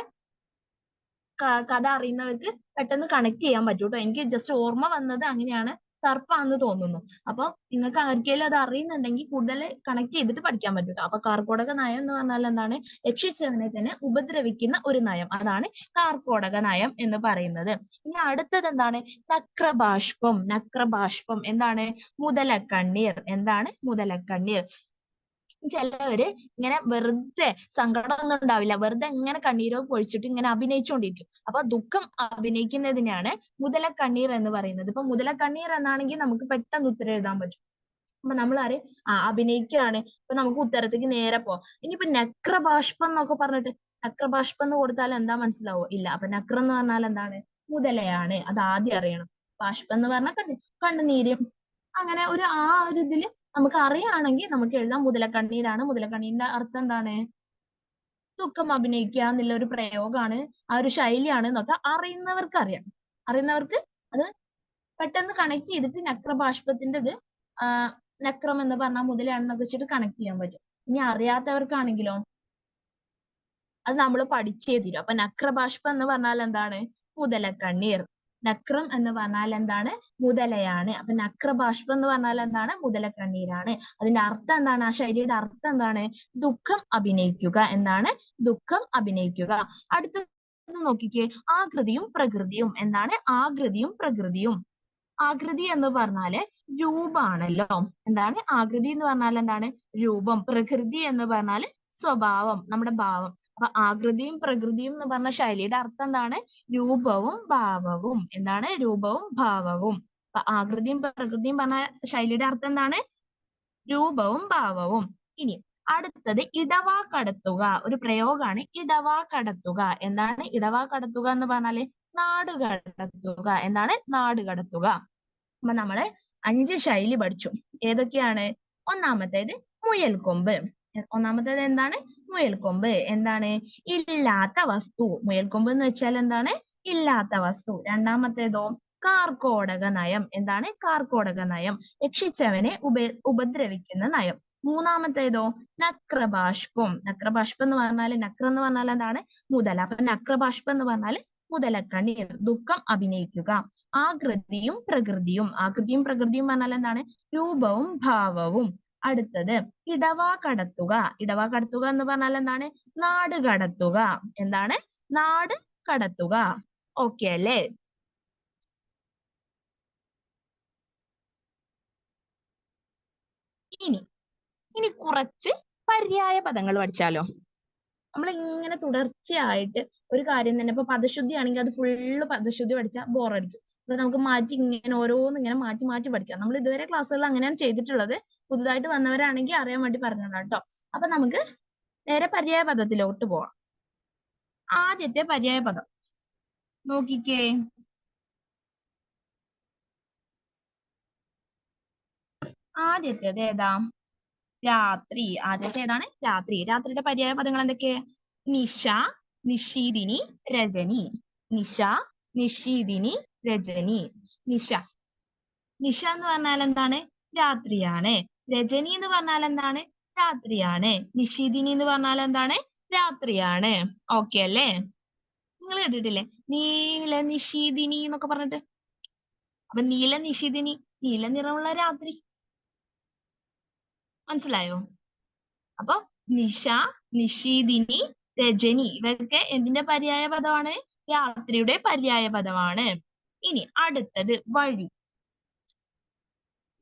കഥ അറിയുന്നവർക്ക് പെട്ടെന്ന് കണക്ട് ചെയ്യാൻ പറ്റും ട്ടോ. എനിക്ക് ജസ്റ്റ് ഓർമ്മ വന്നത് അങ്ങനെയാണ്. സർപ്പാണെന്ന് തോന്നുന്നു. അപ്പൊ നിങ്ങൾക്ക് ആർക്കെങ്കിലും അത് അറിയുന്നുണ്ടെങ്കിൽ കൂടുതൽ കണക്ട് ചെയ്തിട്ട് പഠിക്കാൻ പറ്റും ട്ടോ. അപ്പൊ കാർക്കോടക നയം എന്ന് പറഞ്ഞാൽ എന്താണ്? രക്ഷിച്ചവനെ തന്നെ ഉപദ്രവിക്കുന്ന ഒരു നയം. അതാണ് കാർക്കോടക നയം എന്ന് പറയുന്നത്. ഇനി അടുത്തത് എന്താണ്? നക്രബാഷ്പം. നക്രബാഷ്പം എന്താണ്? മുതലക്കണ്ണീർ. എന്താണ്? മുതലക്കണ്ണീർ. ചിലവര് ഇങ്ങനെ വെറുതെ സങ്കടമൊന്നും ഉണ്ടാവില്ല. വെറുതെ ഇങ്ങനെ കണ്ണീരൊക്കെ പൊഴിച്ചിട്ട് ഇങ്ങനെ അഭിനയിച്ചുകൊണ്ടിരിക്കും. അപ്പൊ ദുഃഖം അഭിനയിക്കുന്നതിനെയാണ് മുതലക്കണ്ണീർ എന്ന് പറയുന്നത്. ഇപ്പൊ മുതലക്കണ്ണീർ എന്നാണെങ്കിൽ നമുക്ക് പെട്ടെന്ന് ഉത്തരം എഴുതാൻ പറ്റും. അപ്പൊ നമ്മൾ അറിയും അഭിനയിക്കുകയാണ്. ഇപ്പൊ നമുക്ക് ഉത്തരത്തേക്ക് നേരെ പോവാം. ഇനിയിപ്പോ നക്രബാഷ്പം എന്നൊക്കെ പറഞ്ഞിട്ട് നക്രബാഷ്പം എന്ന് കൊടുത്താൽ എന്താ മനസ്സിലാവോ? ഇല്ല. അപ്പൊ നക്രം എന്ന് പറഞ്ഞാൽ എന്താണ്? മുതലയാണ്. അത് ആദ്യം അറിയണം. ബാഷ്പം എന്ന് പറഞ്ഞാൽ കണ്ണുനീര്. അങ്ങനെ ആ ഒരു ഇതില് നമുക്ക് അറിയുകയാണെങ്കിൽ നമുക്ക് എഴുതാം മുതലക്കണ്ണീരാണ്. മുതലക്കണ്ണീരിന്റെ അർത്ഥം എന്താണ്? ദുഃഖം അഭിനയിക്കുക എന്നുള്ള ഒരു പ്രയോഗമാണ്, ആ ഒരു ശൈലിയാണ് എന്നൊക്കെ അറിയുന്നവർക്ക് അറിയാം. അറിയുന്നവർക്ക് അത് പെട്ടെന്ന് കണക്ട് ചെയ്തിട്ട് നക്രബാഷ്പത്തിന്റേത് നക്രം എന്ന് പറഞ്ഞാൽ മുതലാണെന്നൊക്കെ വെച്ചിട്ട് കണക്ട് ചെയ്യാൻ പറ്റും. ഇനി അറിയാത്തവർക്കാണെങ്കിലോ അത് നമ്മൾ പഠിച്ചേ തീരും. അപ്പൊ നക്രബാഷ്പം എന്ന് പറഞ്ഞാൽ എന്താണ്? മുതലക്കണ്ണീർ. നക്രം എന്ന് പറഞ്ഞാൽ എന്താണ്? മുതലയാണ്. അപ്പൊ നക്രബാഷ്പം എന്ന് പറഞ്ഞാൽ എന്താണ്? മുതലക്കണ്ണീരാണ്. അതിന്റെ അർത്ഥം എന്താണ്? ആ ശൈലിയുടെ അർത്ഥം എന്താണ്? ദുഃഖം അഭിനയിക്കുക എന്നാണ്. ദുഃഖം അഭിനയിക്കുക. അടുത്തത് നോക്കിക്കേ, ആകൃതിയും പ്രകൃതിയും. എന്താണ്? ആകൃതിയും പ്രകൃതിയും. ആകൃതി എന്ന് പറഞ്ഞാല് രൂപാണല്ലോ. എന്താണ്? ആകൃതി എന്ന് പറഞ്ഞാൽ എന്താണ്? രൂപം. പ്രകൃതി എന്ന് പറഞ്ഞാല് സ്വഭാവം, നമ്മുടെ ഭാവം. അപ്പൊ ആകൃതിയും പ്രകൃതിയും എന്ന് പറഞ്ഞ ശൈലിയുടെ അർത്ഥം എന്താണ്? രൂപവും ഭാവവും. എന്താണ്? രൂപവും ഭാവവും. അപ്പൊ ആകൃതിയും പ്രകൃതിയും പറഞ്ഞ ശൈലിയുടെ അർത്ഥം എന്താണ്? രൂപവും ഭാവവും. ഇനി അടുത്തത് ഇടവാകടത്തുക. ഒരു പ്രയോഗമാണ് ഇടവാകടത്തുക. എന്താണ് ഇടവാകടത്തുക എന്ന് പറഞ്ഞാല്? നാടുകടത്തുക. എന്താണ്? നാടുകടത്തുക. അപ്പൊ നമ്മള് 5 ശൈലി പഠിച്ചു. ഏതൊക്കെയാണ്? ഒന്നാമത്തേത് മുയൽക്കൊമ്പ്. ഒന്നാമത്തേത് എന്താണ്? മുയൽക്കൊമ്പ്. എന്താണ്? ഇല്ലാത്ത വസ്തു. മുയൽക്കൊമ്പ് എന്ന് വെച്ചാൽ എന്താണ്? ഇല്ലാത്ത വസ്തു. രണ്ടാമത്തേതോ? കാർക്കോടക നയം. എന്താണ്? കാർക്കോടക നയം. രക്ഷിച്ചവനെ ഉപദ്രവിക്കുന്ന നയം. മൂന്നാമത്തേതോ? നക്രബാഷ്പം. നക്രബാഷ്പം എന്ന് പറഞ്ഞാല് നക്രം എന്ന് പറഞ്ഞാൽ എന്താണ്? മുതല. അപ്പൊ നക്രബാഷ്പം എന്ന് പറഞ്ഞാല് മുതലക്കണ്ണീർ. ദുഃഖം അഭിനയിക്കുക. ആകൃതിയും പ്രകൃതിയും. ആകൃതിയും പ്രകൃതിയും പറഞ്ഞാൽ എന്താണ്? രൂപവും ഭാവവും. അടുത്തത് ഇടവാകടത്തുക. ഇടവാകടത്തുക എന്ന് പറഞ്ഞാൽ എന്താണ്? നാട് കടത്തുക. എന്താണ്? നാട് കടത്തുക. ഓക്കെ അല്ലേ? ഇനി കുറച്ച് പര്യായ പദങ്ങൾ പഠിച്ചാലോ? നമ്മൾ ഇങ്ങനെ തുടർച്ചയായിട്ട് ഒരു കാര്യം തന്നെ, ഇപ്പൊ പദശുദ്ധി ആണെങ്കിൽ അത് ഫുള്ള് പദശുദ്ധി പഠിച്ചാൽ ബോറടിക്കും. അപ്പൊ നമുക്ക് മാറ്റി ഇങ്ങനെ ഓരോന്ന് ഇങ്ങനെ മാറ്റി മാറ്റി പഠിക്കാം. നമ്മൾ ഇതുവരെ ക്ലാസ്സുകളിൽ അങ്ങനെയാണ് ചെയ്തിട്ടുള്ളത്. പുതുതായിട്ട് വന്നവരാണെങ്കിൽ അറിയാൻ വേണ്ടി പറഞ്ഞതാണ് കേട്ടോ. അപ്പൊ നമുക്ക് നേരെ പര്യായ പദത്തിലോട്ട് പോവാം. ആദ്യത്തെ പര്യായ പദം നോക്കിക്കേ. ആദ്യത്തേത് ഏതാ? രാത്രി. ആദ്യത്തെ ഏതാണ്? രാത്രി. രാത്രിയുടെ പര്യായ പദങ്ങൾ എന്തൊക്കെ? നിശ, നിശീതിനി, രജനി. നിശ, നിശീതിനി, രജനി. നിശ. നിശ എന്ന് പറഞ്ഞാൽ എന്താണ്? രാത്രിയാണ്. രജനി എന്ന് പറഞ്ഞാൽ എന്താണ്? രാത്രിയാണ്. നിശീതിനി എന്ന് പറഞ്ഞാൽ എന്താണ്? രാത്രിയാണ്. ഓക്കെ അല്ലേ? നിങ്ങൾ കേട്ടിട്ടില്ലേ നീല നിശീതിനി എന്നൊക്കെ പറഞ്ഞിട്ട്? അപ്പൊ നീല നിശീതിനി, നീല നിറമുള്ള രാത്രി. മനസ്സിലായോ? അപ്പൊ നിശ, നിശീതിനി, രജനി ഇവയൊക്കെ എന്തിന്റെ പര്യായ പദമാണ്? രാത്രിയുടെ പര്യായ പദമാണ്. ഇനി അടുത്തത് വഴി.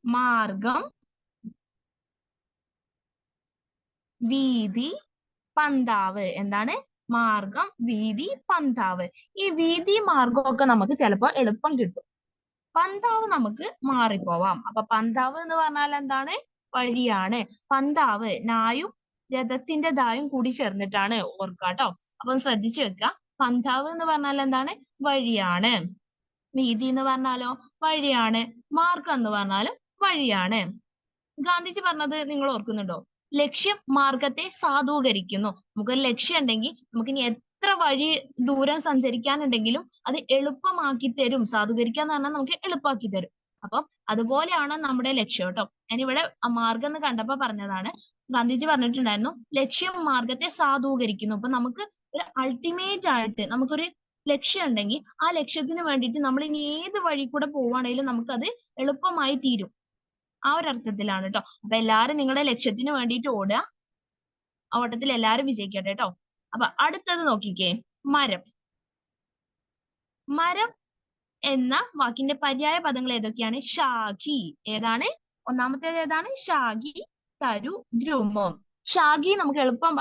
മാർഗം, വീതി, പന്താവ്. എന്താണ്? മാർഗം, വീതി, പന്താവ്. ഈ വീതി മാർഗമൊക്കെ നമുക്ക് ചിലപ്പോ എളുപ്പം കിട്ടും. പന്താവ് നമുക്ക് മാറിപ്പോവാം. അപ്പൊ പന്താവ് എന്ന് പറഞ്ഞാൽ എന്താണ്? വഴിയാണ്. പന്താവ് നായും രഥത്തിന്റെ ദായും കൂടി ചേർന്നിട്ടാണ്. ഓർക്കാട്ടോ. അപ്പൊ ശ്രദ്ധിച്ചു വെക്കുക. പന്താവ് എന്ന് പറഞ്ഞാൽ എന്താണ്? വഴിയാണ്. വീതി എന്ന് പറഞ്ഞാലോ? വഴിയാണ്. മാർഗം എന്ന് പറഞ്ഞാലും വഴിയാണ്. ഗാന്ധിജി പറഞ്ഞത് നിങ്ങൾ ഓർക്കുന്നുണ്ടോ? ലക്ഷ്യം മാർഗത്തെ സാധൂകരിക്കുന്നു. നമുക്കൊരു ലക്ഷ്യം ഉണ്ടെങ്കിൽ നമുക്കിനി എത്ര വഴി ദൂരം സഞ്ചരിക്കാനുണ്ടെങ്കിലും അത് എളുപ്പമാക്കി തരും. സാധൂകരിക്കുക എന്ന് പറഞ്ഞാൽ നമുക്ക് എളുപ്പമാക്കി തരും. അപ്പം അതുപോലെയാണ് നമ്മുടെ ലക്ഷ്യം കേട്ടോ. ഞാനിവിടെ മാർഗം എന്ന് കണ്ടപ്പോ പറഞ്ഞതാണ്. ഗാന്ധിജി പറഞ്ഞിട്ടുണ്ടായിരുന്നു ലക്ഷ്യം മാർഗത്തെ സാധൂകരിക്കുന്നു. അപ്പൊ നമുക്ക് ഒരു അൾട്ടിമേറ്റ് ആയിട്ട് നമുക്കൊരു ലക്ഷ്യം ഉണ്ടെങ്കിൽ ആ ലക്ഷ്യത്തിന് വേണ്ടിയിട്ട് നമ്മൾ ഇനി ഏത് വഴി കൂടെ പോവുകയാണെങ്കിലും നമുക്കത് എളുപ്പമായി തീരും. ആ ഒരു അർത്ഥത്തിലാണ് കേട്ടോ. അപ്പൊ എല്ലാരും നിങ്ങളുടെ ലക്ഷ്യത്തിന് വേണ്ടിയിട്ട് ഓടുക. ആ ഓട്ടത്തിൽ എല്ലാരും വിജയിക്കട്ടെ കേട്ടോ. അപ്പൊ അടുത്തത് നോക്കിക്കേ, മരം. മരം എന്ന വാക്കിന്റെ പര്യായ പദങ്ങൾ ഏതൊക്കെയാണ്? ശാഖി. ഏതാണ്? ഒന്നാമത്തേത് ഏതാണ്? ശാഖി, തരു, ദ്രുമം. ശാഖി നമുക്ക് എളുപ്പം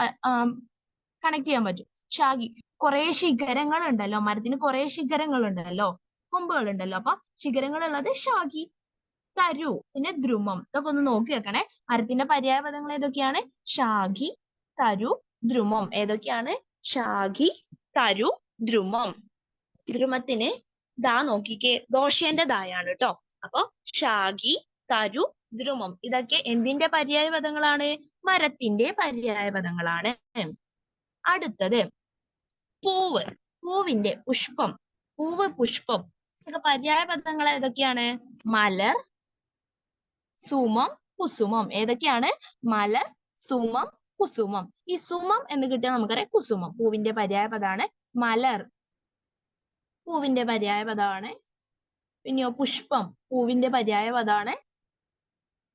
കണക്ട് ചെയ്യാൻ പറ്റും. ശാഖി, കുറെ ശിഖരങ്ങൾ ഉണ്ടല്ലോ, മരത്തിന് കുറെ ശിഖരങ്ങൾ ഉണ്ടല്ലോ, കൊമ്പുകൾ ഉണ്ടല്ലോ. അപ്പൊ ശിഖരങ്ങളുള്ളത് ശാഖി. തരു, പിന്നെ ദ്രുമം. ഇതൊക്കെ ഒന്ന് നോക്കി വെക്കണേ. മരത്തിന്റെ പര്യായ പദങ്ങൾ ഏതൊക്കെയാണ്? ശാഖി, തരു, ദ്രുമം. ഏതൊക്കെയാണ്? ശാഖി, തരു, ദ്രുമം. ദ്രുമത്തിന് ദാ നോക്കിക്കേ, ദോഷേന്റെ ദായാണ് കേട്ടോ. അപ്പൊ ശാഖി, തരു, ദ്രുമം ഇതൊക്കെ എന്തിന്റെ പര്യായ പദങ്ങളാണ്? മരത്തിന്റെ പര്യായ പദങ്ങളാണ്. അടുത്തത് പൂവ്. പൂവിന്റെ പുഷ്പം. പൂവ്, പുഷ്പം ഇതൊക്കെ പര്യായ പദങ്ങൾ ഏതൊക്കെയാണ്? മലർ, സുമം, കുസുമം. ഏതൊക്കെയാണ്? മലർ, സുമം, കുസുമം. ഈ സുമം എന്ന് കിട്ടിയാൽ നമുക്കറിയാം കുസുമം. പൂവിന്റെ പര്യായ പദമാണ് മലർ. പൂവിന്റെ പര്യായ പദമാണ്. പിന്നെയോ പുഷ്പം പൂവിന്റെ പര്യായ പദമാണ്.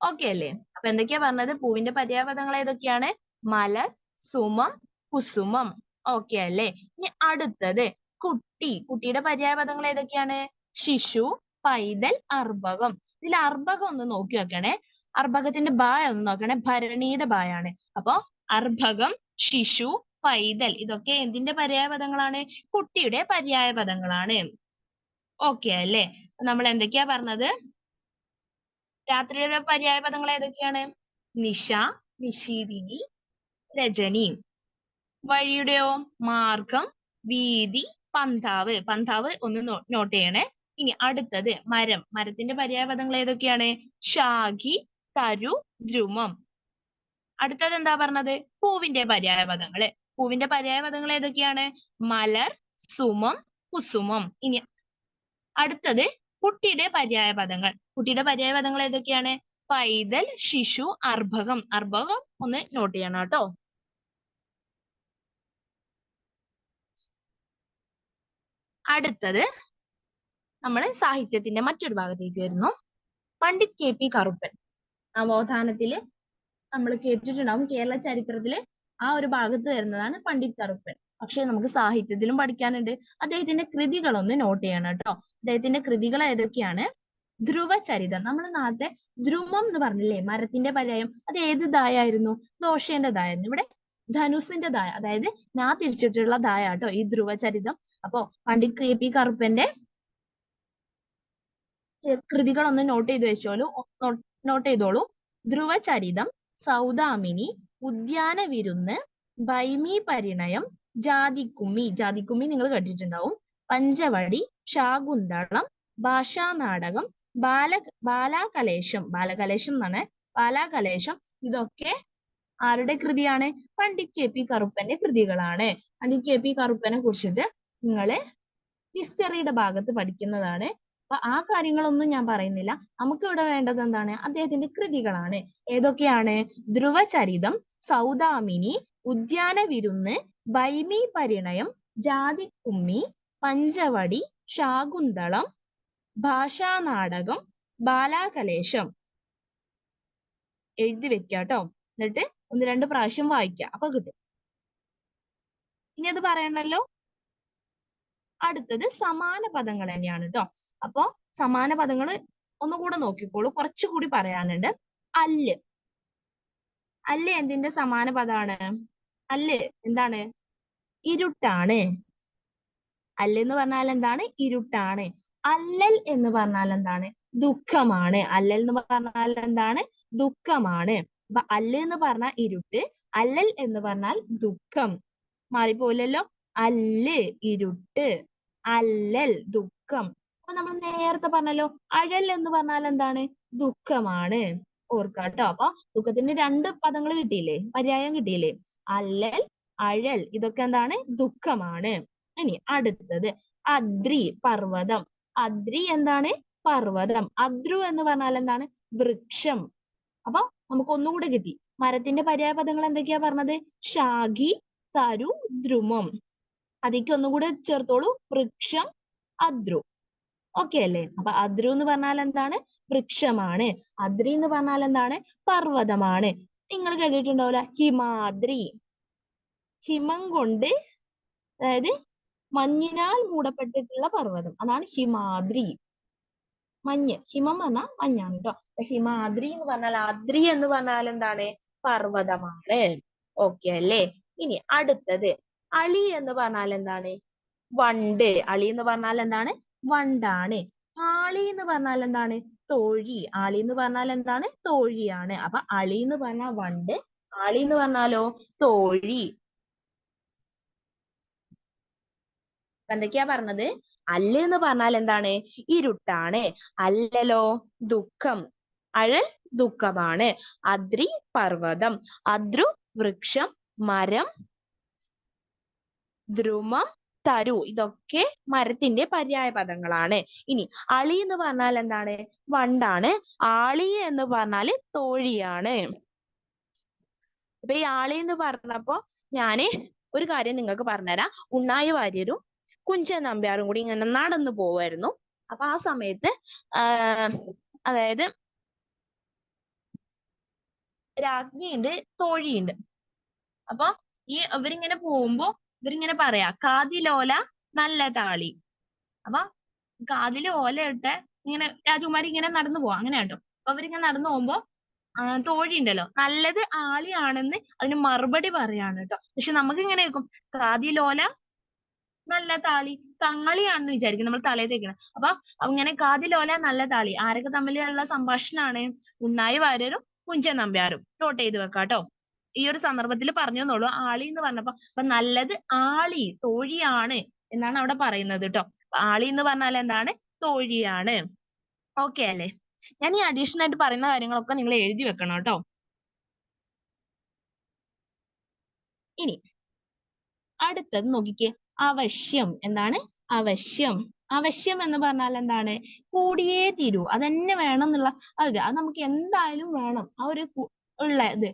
ഓക്കെ അല്ലേ? അപ്പൊ എന്തൊക്കെയാ പറഞ്ഞത്? പൂവിന്റെ പര്യായ പദങ്ങൾ ഏതൊക്കെയാണ്? മലർ, സുമം, കുസുമം. ഓക്കെ അല്ലേ? ഇനി അടുത്തത് കുട്ടി. കുട്ടിയുടെ പര്യായ പദങ്ങൾ ഏതൊക്കെയാണ്? ശിശു, പൈതൽ, അർഭകം. ഇതിൽ അർഭകം ഒന്ന് നോക്കി വെക്കണേ. അർഭകത്തിന്റെ ബാ ഒന്ന് നോക്കണേ. ഭരണിയുടെ ബായാണ്. അപ്പൊ അർഭകം, ശിശു, പൈതൽ ഇതൊക്കെ എന്തിന്റെ പര്യായ പദങ്ങളാണ്? കുട്ടിയുടെ പര്യായ പദങ്ങളാണ്. ഓക്കെ അല്ലേ? നമ്മൾ എന്തൊക്കെയാ പറഞ്ഞത്? രാത്രിയുടെ പര്യായ പദങ്ങൾ ഏതൊക്കെയാണ്? നിശ, നിശീതിനി, രജനി. വഴിയുടെയോ? മാർഗം, വീതി, പന്ഥാവ്. പന്ഥാവ് ഒന്ന് നോട്ട് ചെയ്യണേ. ഇനി അടുത്തത് മരം. മരത്തിന്റെ പര്യായ പദങ്ങൾ ഏതൊക്കെയാണ്? ശാഖി, തരു, ദ്രുമം. അടുത്തത് എന്താ പറഞ്ഞത്? പൂവിന്റെ പര്യായ പദങ്ങള്. പൂവിന്റെ പര്യായ പദങ്ങൾ ഏതൊക്കെയാണ്? മലർ, സുമം, കുസുമം. ഇനി അടുത്തത് കുട്ടിയുടെ പര്യായ പദങ്ങൾ. കുട്ടിയുടെ പര്യായ പദങ്ങൾ ഏതൊക്കെയാണ്? പൈതൽ, ശിശു, അർഭകം. അർഭകം ഒന്ന് നോട്ട് ചെയ്യണം കേട്ടോ. അടുത്തത് നമ്മൾ സാഹിത്യത്തിന്റെ മറ്റൊരു ഭാഗത്തേക്ക് വരുന്നു. പണ്ഡിറ്റ് KP കറുപ്പൻ. നവോത്ഥാനത്തില് നമ്മൾ കേട്ടിട്ടുണ്ടാവും. കേരള ചരിത്രത്തില് ആ ഒരു ഭാഗത്ത് വരുന്നതാണ് പണ്ഡിറ്റ് കറുപ്പൻ. പക്ഷെ നമുക്ക് സാഹിത്യത്തിലും പഠിക്കാനുണ്ട്. അദ്ദേഹത്തിന്റെ കൃതികളൊന്ന് നോട്ട് ചെയ്യണം കേട്ടോ. അദ്ദേഹത്തിന്റെ കൃതികൾ ഏതൊക്കെയാണ്? ധ്രുവചരിതം. നമ്മൾ നേരത്തെ ദ്രുമം എന്ന് പറഞ്ഞില്ലേ, മരത്തിന്റെ പര്യായം. അത് ഏത് ദായായിരുന്നു? ദോഷേന്റെ ദായായിരുന്നു. ഇവിടെ ധനുസിന്റെ ദായ, അതായത് ഞാൻ തിരിച്ചിട്ടുള്ള ദായ കേട്ടോ ഈ ധ്രുവചരിതം. അപ്പൊ പണ്ഡിറ്റ് KP കറുപ്പന്റെ കൃതികളൊന്ന് നോട്ട് ചെയ്ത് വെച്ചോളൂ. നോട്ട് ചെയ്തോളൂ. ധ്രുവചരിതം, സൗദാമിനി, ഉദ്യാന വിരുന്ന്, ഭൈമി പരിണയം, ജാതിക്കുമ്മി. ജാതിക്കുമ്മി നിങ്ങൾ കേട്ടിട്ടുണ്ടാവും. പഞ്ചവടി, ശാകുന്തളം, ഭാഷാനാടകം, ബാലാകലേശം. ബാലകലേശം എന്നാണ്. ബാലാകലേശം ഇതൊക്കെ ആരുടെ കൃതിയാണ്? പണ്ഡിറ്റ് KP കറുപ്പന്റെ കൃതികളാണ്. പണ്ഡിറ്റ് KP കറുപ്പനെ കുറിച്ചിട്ട് നിങ്ങള് ഹിസ്റ്ററിയുടെ ഭാഗത്ത് പഠിക്കുന്നതാണ്. അപ്പൊ ആ കാര്യങ്ങളൊന്നും ഞാൻ പറയുന്നില്ല. നമുക്ക് ഇവിടെ വേണ്ടത് എന്താണ്? അദ്ദേഹത്തിന്റെ കൃതികളാണ്. ഏതൊക്കെയാണ്? ധ്രുവചരിതം, സൗദാമിനി, ഉദ്യാന വിരുന്ന്, ഭൈമി പരിണയം, ജാതിക്കുമ്മി, പഞ്ചവടി, ശാകുന്തളം, ഭാഷാനാടകം, ബാലാകലേശം. എഴുതി വെക്കാട്ടോ. എന്നിട്ട് ഒന്ന് രണ്ട് പ്രാവശ്യം വായിക്കുക. അപ്പൊ കിട്ടും. ഇനി അത് പറയണ്ടല്ലോ. അടുത്തത് സമാന പദങ്ങൾ തന്നെയാണ് കേട്ടോ. അപ്പൊ സമാന പദങ്ങൾ ഒന്നുകൂടെ നോക്കിക്കോളൂ. കുറച്ചുകൂടി പറയാനുണ്ട്. അല്ല്. അല്ല് എന്തിന്റെ സമാന പദമാണ്? അല്ല് എന്താണ്? ഇരുട്ടാണ്. അല്ല് എന്ന് പറഞ്ഞാൽ എന്താണ്? ഇരുട്ടാണ്. അല്ലൽ എന്ന് പറഞ്ഞാൽ എന്താണ്? ദുഃഖമാണ്. അല്ലൽ എന്ന് പറഞ്ഞാൽ എന്താണ്? ദുഃഖമാണ്. അപ്പൊ അല്ല് എന്ന് പറഞ്ഞാൽ ഇരുട്ട്, അല്ലൽ എന്ന് പറഞ്ഞാൽ ദുഃഖം. മാറിപ്പോയില്ലല്ലോ. അല്ല് ഇരുട്ട്, അല്ലൽ ദുഃഖം. അപ്പൊ നമ്മൾ നേരത്തെ പറഞ്ഞല്ലോ, അഴൽ എന്ന് പറഞ്ഞാൽ എന്താണ്? ദുഃഖമാണ്. ഓർക്കാട്ടോ. അപ്പൊ ദുഃഖത്തിന് രണ്ട് പദങ്ങൾ കിട്ടിയില്ലേ? പര്യായം കിട്ടിയില്ലേ? അല്ലൽ, അഴൽ ഇതൊക്കെ എന്താണ്? ദുഃഖമാണ്. ഇനി അടുത്തത് അദ്രി, പർവ്വതം. അദ്രി എന്താണ്? പർവ്വതം. അദ്രു എന്ന് പറഞ്ഞാൽ എന്താണ്? വൃക്ഷം. അപ്പൊ നമുക്ക് ഒന്നുകൂടെ കിട്ടി. മരത്തിന്റെ പര്യായ പദങ്ങൾ എന്തൊക്കെയാ പറഞ്ഞത്? ശാഖി, തരു, ദ്രുമം. അതിലേക്ക് ഒന്നുകൂടെ ചേർത്തോളൂ, വൃക്ഷം, അദ്രു. ഓക്കെ അല്ലേ? അപ്പൊ അദ്രു എന്ന് പറഞ്ഞാൽ എന്താണ്? വൃക്ഷമാണ്. അദ്രി എന്ന് പറഞ്ഞാൽ എന്താണ്? പർവ്വതമാണ്. നിങ്ങൾ കേട്ടിട്ടുണ്ടാവില്ല, ഹിമാദ്രി. ഹിമം കൊണ്ട്, അതായത് മഞ്ഞിനാൽ മൂടപ്പെട്ടിട്ടുള്ള പർവ്വതം, അതാണ് ഹിമാദ്രി. മഞ്ഞ്, ഹിമം പറഞ്ഞാൽ മഞ്ഞാണ് കേട്ടോ. ഹിമാദ്രി എന്ന് പറഞ്ഞാൽ, അദ്രി എന്ന് പറഞ്ഞാൽ എന്താണ്? പർവ്വതമാണ്. ഓക്കെ അല്ലേ? ഇനി അടുത്തത് അളി എന്ന് പറഞ്ഞാൽ എന്താണ്? വണ്ട്. അളി എന്ന് പറഞ്ഞാൽ എന്താണ്? വണ്ടാണ്. ആളി എന്ന് പറഞ്ഞാൽ എന്താണ്? തോഴി. ആളി എന്ന് പറഞ്ഞാൽ എന്താണ്? തോഴിയാണ്. അപ്പൊ അളി എന്ന് പറഞ്ഞാൽ വണ്ട്, ആളി എന്ന് പറഞ്ഞാലോ തോഴി. എന്തൊക്കെയാ പറഞ്ഞത്? അല്ല് എന്ന് പറഞ്ഞാൽ എന്താണ്? ഇരുട്ടാണ്. അല്ലലോ ദുഃഖം. അഴൽ ദുഃഖമാണ്. അദ്രി പർവ്വതം. അദ്രു വൃക്ഷം, മരം, ദ്രുമം, തരു. ഇതൊക്കെ മരത്തിന്റെ പര്യായ പദങ്ങളാണ്. ഇനി അളി എന്ന് പറഞ്ഞാൽ എന്താണ്? വണ്ടാണ്. ആളി എന്ന് പറഞ്ഞാല് തോഴിയാണ്. അപ്പൊ ഈ ആളി എന്ന് പറഞ്ഞപ്പോ ഞാന് ഒരു കാര്യം നിങ്ങൾക്ക് പറഞ്ഞുതരാം. ഉണ്ണായി വാര്യരും കുഞ്ചൻ നമ്പ്യാരും കൂടി ഇങ്ങനെ നടന്നു പോവായിരുന്നു. അപ്പൊ ആ സമയത്ത് അതായത് രാജ്ഞിയുണ്ട്, തോഴിയുണ്ട്. അപ്പൊ ഇവരിങ്ങനെ പോകുമ്പോ ഇവരിങ്ങനെ പറയാ, കാതിലോല നല്ല താളി. അപ്പൊ കാതില് ഓല ഇട്ട് ഇങ്ങനെ രാജകുമാരി ഇങ്ങനെ നടന്നു പോവാ, അങ്ങനെ കേട്ടോ. അപ്പൊ അവരിങ്ങനെ നടന്നു പോകുമ്പോ തോഴി ഉണ്ടല്ലോ, നല്ലത് ആളിയാണെന്ന് അതിന് മറുപടി പറയാണ് കേട്ടോ. പക്ഷെ നമുക്ക് ഇങ്ങനെ ആയിരിക്കും, കാതിലോല നല്ല താളി, തങ്ങളിയാണെന്ന് വിചാരിക്കും നമ്മൾ തലയിൽ തേക്കണം. അപ്പൊ അങ്ങനെ കാതിലോല നല്ല താളി ആരൊക്കെ തമ്മിലുള്ള സംഭാഷണമാണ്? ഉണ്ണായി വാര്യരും കുഞ്ചൻ നമ്പ്യാരും. നോട്ട് ചെയ്ത് വെക്കാട്ടോ. ഈ ഒരു സന്ദർഭത്തിൽ പറഞ്ഞു എന്നുള്ളൂ. ആളി എന്ന് പറഞ്ഞപ്പോ അപ്പൊ നല്ലത് ആളി, തോഴിയാണ് എന്നാണ് അവിടെ പറയുന്നത് കേട്ടോ. ആളി എന്ന് പറഞ്ഞാൽ എന്താണ്? തോഴിയാണ്. ഓക്കെ അല്ലേ? ഞാൻ ഈ അഡീഷണൽ ആയിട്ട് പറയുന്ന കാര്യങ്ങളൊക്കെ നിങ്ങൾ എഴുതി വെക്കണം കേട്ടോ. ഇനി അടുത്തത് നോക്കിക്കേ, അവശ്യം. എന്താണ്? അവശ്യം. അവശ്യം എന്ന് പറഞ്ഞാൽ എന്താണ്? കൂടിയേ തീരൂ, അതന്നെ വേണം എന്നുള്ള അത് നമുക്ക് എന്തായാലും വേണം. ആ ഒരു ഉള്ള ഇത്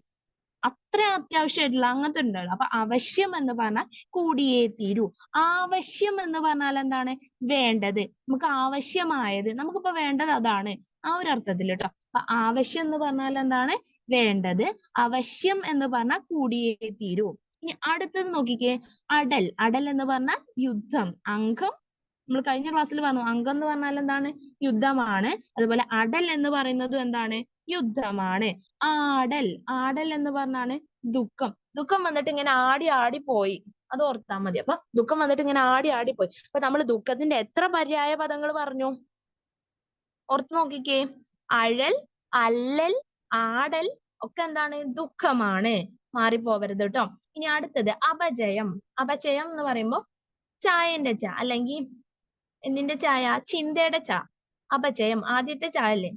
അത്ര അത്യാവശ്യമായിട്ടുള്ള അങ്ങനത്തെ ഉണ്ടല്ലോ. അപ്പൊ അവശ്യം എന്ന് പറഞ്ഞാൽ കൂടിയേ തീരൂ. ആവശ്യം എന്ന് പറഞ്ഞാൽ എന്താണ്? വേണ്ടത്, നമുക്ക് ആവശ്യമായത്, നമുക്കിപ്പോ വേണ്ടത് അതാണ്, ആ ഒരു അർത്ഥത്തിൽ കേട്ടോ. അപ്പൊ ആവശ്യം എന്ന് പറഞ്ഞാൽ എന്താണ്? വേണ്ടത്. അവശ്യം എന്ന് പറഞ്ഞാൽ കൂടിയേ തീരൂ. ഇനി അടുത്തത് നോക്കിക്കേ, അടൽ. അടൽ എന്ന് പറഞ്ഞാൽ യുദ്ധം. അംഗം, നമ്മൾ കഴിഞ്ഞ ക്ലാസ്സിൽ പറഞ്ഞു, അംഗം എന്ന് പറഞ്ഞാൽ എന്താണ്? യുദ്ധമാണ്. അതുപോലെ അടൽ എന്ന് പറയുന്നതും എന്താണ്? യുദ്ധമാണ്. ആടൽ. ആടൽ എന്ന് പറഞ്ഞാണ് ദുഃഖം. ദുഃഖം വന്നിട്ട് ഇങ്ങനെ ആടി ആടി പോയി, അത് ഓർത്താൽ മതി. അപ്പൊ ദുഃഖം വന്നിട്ട് ഇങ്ങനെ ആടി ആടി പോയി. അപ്പൊ നമ്മൾ ദുഃഖത്തിന്റെ എത്ര പര്യായ പദങ്ങൾ പറഞ്ഞു? ഓർത്ത് നോക്കിക്കേ. അഴൽ, അല്ലൽ, ആടൽ ഒക്കെ എന്താണ്? ദുഃഖമാണ്. മാറിപ്പോവരുത് കേട്ടോ. ഇനി അടുത്തത് അപജയം. അപജയം എന്ന് പറയുമ്പോ ചായന്റെ ച, അല്ലെങ്കിൽ എന്തിന്റെ ചായ? ചിന്തയുടെ ച. അപജയം ആദ്യത്തെ ച അല്ലേ,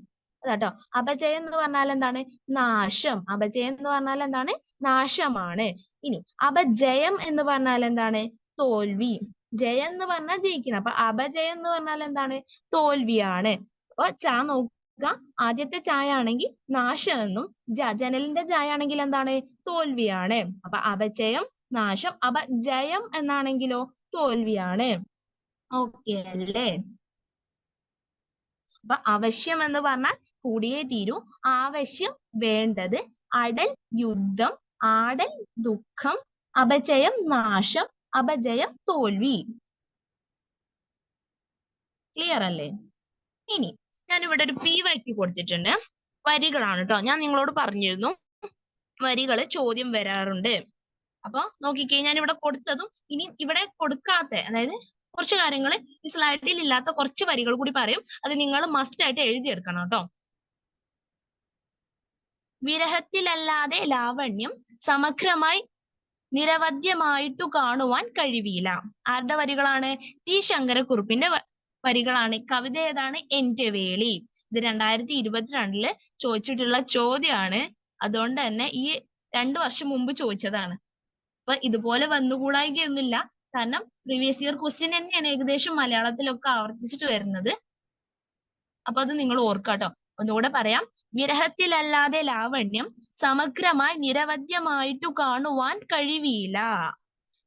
അതാട്ടോ. അപജയം എന്ന് പറഞ്ഞാൽ എന്താണ്? നാശം. അപജയം എന്ന് പറഞ്ഞാൽ എന്താണ്? നാശമാണ്. ഇനി അപജയം എന്ന് പറഞ്ഞാൽ എന്താണ്? തോൽവി. ജയം എന്ന് പറഞ്ഞാൽ ജയിക്കണം. അപ്പൊ അപജയം എന്ന് പറഞ്ഞാൽ എന്താണ്? തോൽവിയാണ്. അപ്പൊ ച നോക്കുക, ആദ്യത്തെ ചായ ആണെങ്കിൽ നാശം എന്നും, ജനലിന്റെ ചായ ആണെങ്കിൽ എന്താണ്? തോൽവിയാണ്. അപ്പൊ അപജയം നാശം, അപജയം എന്നാണെങ്കിലോ തോൽവിയാണ്. ഓക്കെ അല്ലേ? അപ്പൊ അവശ്യം എന്ന് പറഞ്ഞാൽ കൂടിയേ തീരൂ, ആവശ്യം വേണ്ടത്, അടൽ യുദ്ധം, ആടൽ ദുഃഖം, അപജയം നാശം, അപജയം തോൽവി. ക്ലിയർ അല്ലേ? ഇനി ഞാൻ ഇവിടെ ഒരു PYQ കൊടുത്തിട്ടുണ്ട്. വരികളാണ് കേട്ടോ. ഞാൻ നിങ്ങളോട് പറഞ്ഞിരുന്നു വരികള് ചോദ്യം വരാറുണ്ട്. അപ്പൊ നോക്കിക്കേ, ഞാൻ ഇവിടെ കൊടുത്തതും ഇനി ഇവിടെ കൊടുക്കാത്ത, അതായത് കുറച്ച് കാര്യങ്ങൾ ഈ സ്ലൈഡിൽ ഇല്ലാത്ത കുറച്ച് വരികൾ കൂടി പറയും. അത് നിങ്ങൾ മസ്റ്റ് ആയിട്ട് എഴുതിയെടുക്കണം കേട്ടോ. വിരഹത്തിലല്ലാതെ ലാവണ്യം സമഗ്രമായി നിരവധ്യമായിട്ടു കാണുവാൻ കഴിവില്ല. ആരുടെ വരികളാണ്? G ശങ്കരക്കുറുപ്പിന്റെ വരികളാണ്. കവിത ഏതാണ്? എന്റെ വേളി. ഇത് 2022 ചോദിച്ചിട്ടുള്ള ചോദ്യമാണ്. അതുകൊണ്ട് തന്നെ ഈ 2 വർഷം മുമ്പ് ചോദിച്ചതാണ്. അപ്പൊ ഇതുപോലെ വന്നുകൂടായികയൊന്നുമില്ല. കാരണം പ്രീവിയസ് ഇയർ ക്വസ്റ്റ്യൻ തന്നെയാണ് ഏകദേശം മലയാളത്തിലൊക്കെ ആവർത്തിച്ചിട്ട് വരുന്നത്. അപ്പൊ അത് നിങ്ങൾ ഓർക്കാട്ടോ. ഒന്നുകൂടെ പറയാം. വിരഹത്തിലല്ലാതെ ലാവണ്യം സമഗ്രമായി നിരവധ്യമായിട്ടു കാണുവാൻ കഴിവില്ല.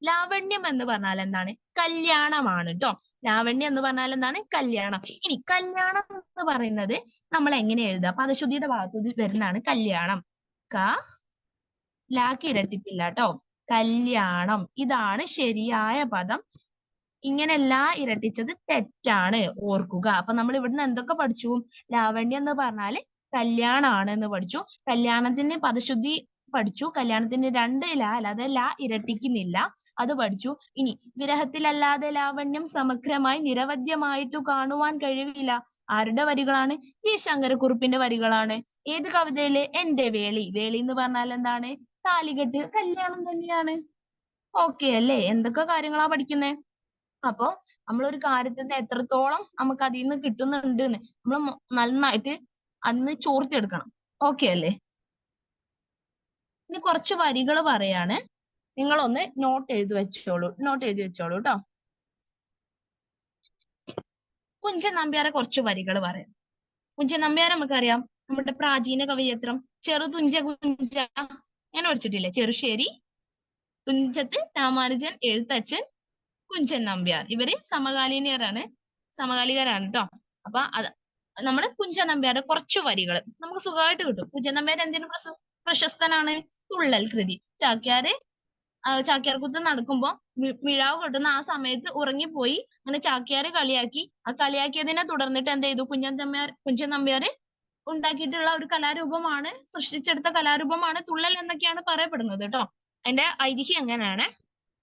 ലാവണ്യം എന്ന് പറഞ്ഞാൽ എന്താണ്? കല്യാണമാണ് ട്ടോ. ലാവണ്യം എന്ന് പറഞ്ഞാൽ എന്താണ്? കല്യാണം. ഇനി കല്യാണം എന്ന് പറയുന്നത് നമ്മൾ എങ്ങനെ എഴുതുക? പദശുദ്ധിയുടെ ഭാഗത്ത് വരുന്നതാണ് കല്യാണം. ലാക്ക് ഇരട്ടിപ്പില്ല ട്ടോ. കല്യാണം ഇതാണ് ശരിയായ പദം. ഇങ്ങനെയല്ല ഇരട്ടിച്ചത് തെറ്റാണ്, ഓർക്കുക. അപ്പൊ നമ്മൾ ഇവിടുന്ന് എന്തൊക്കെ പഠിച്ചു? ലാവണ്യം എന്ന് പറഞ്ഞാല് കല്യാണാണ് എന്ന് പഠിച്ചു. കല്യാണത്തിന് പദശുദ്ധി പഠിച്ചു. കല്യാണത്തിന് 2 ല അല്ലാതെ ല ഇരട്ടിക്കുന്നില്ല, അത് പഠിച്ചു. ഇനി വിരഹത്തിലല്ലാതെ ലാവണ്യം സമഗ്രമായി നിരവധ്യമായിട്ടു കാണുവാൻ കഴിവില്ല. ആരുടെ വരികളാണ്? ജി ശങ്കരക്കുറുപ്പിന്റെ വരികളാണ്. ഏത് കവിതയില്? എന്റെ വേളി. വേളി എന്ന് പറഞ്ഞാൽ എന്താണ്? താലികെട്ട്, കല്യാണം തന്നെയാണ്. ഓക്കെ അല്ലേ? എന്തൊക്കെ കാര്യങ്ങളാ പഠിക്കുന്നേ? അപ്പൊ നമ്മളൊരു കാര്യത്തിന് എത്രത്തോളം നമുക്ക് അതിൽ നിന്ന് കിട്ടുന്നുണ്ട് എന്ന് നമ്മൾ നന്നായിട്ട് അന്ന് ചോർത്തിയെടുക്കണം. ഓക്കെ അല്ലേ? ഇനി കുറച്ച് വരികൾ പറയാണ്, നിങ്ങളൊന്ന് നോട്ട് എഴുതി വെച്ചോളൂ ട്ടോ. കുഞ്ചൻ നമ്പ്യാരെ കുറച്ച് വരികൾ പറയാം. കുഞ്ചൻ നമ്പ്യാരെ നമുക്കറിയാം, നമ്മുടെ പ്രാചീന കവിയത്രം ചെറുതുഞ്ച കുഞ്ച ഞാൻ പഠിച്ചിട്ടില്ലേ? ചെറുശ്ശേരി, തുഞ്ചത്ത് രാമാനുജൻ എഴുത്തച്ഛൻ, കുഞ്ചൻ നമ്പ്യാർ. ഇവര് സമകാലീനരാണ് ട്ടോ. അപ്പൊ അത് നമ്മള് കുഞ്ചൻ നമ്പ്യാരുടെ കുറച്ച് വരികൾ നമുക്ക് സുഖമായിട്ട് കിട്ടും. കുഞ്ചൻ നമ്പ്യാർ എന്തിനു പ്രശസ്തനാണ്? തുള്ളൽ കൃതി. ചാക്യാർകൂത്ത് നടക്കുമ്പോ മിഴാവ് കൊട്ടുന്ന ആ സമയത്ത് ഉറങ്ങിപ്പോയി അങ്ങനെ ചാക്യാര് കളിയാക്കി. ആ കളിയാക്കിയതിനെ തുടർന്നിട്ട് എന്ത് ചെയ്തു? കുഞ്ചൻ നമ്പ്യാര് ഉണ്ടാക്കിയിട്ടുള്ള ഒരു കലാരൂപമാണ്, സൃഷ്ടിച്ചെടുത്ത കലാരൂപമാണ് തുള്ളൽ എന്നൊക്കെയാണ് പറയപ്പെടുന്നത് ട്ടോ. അതിന്റെ ഐതിഹ്യം എങ്ങനെയാണ്?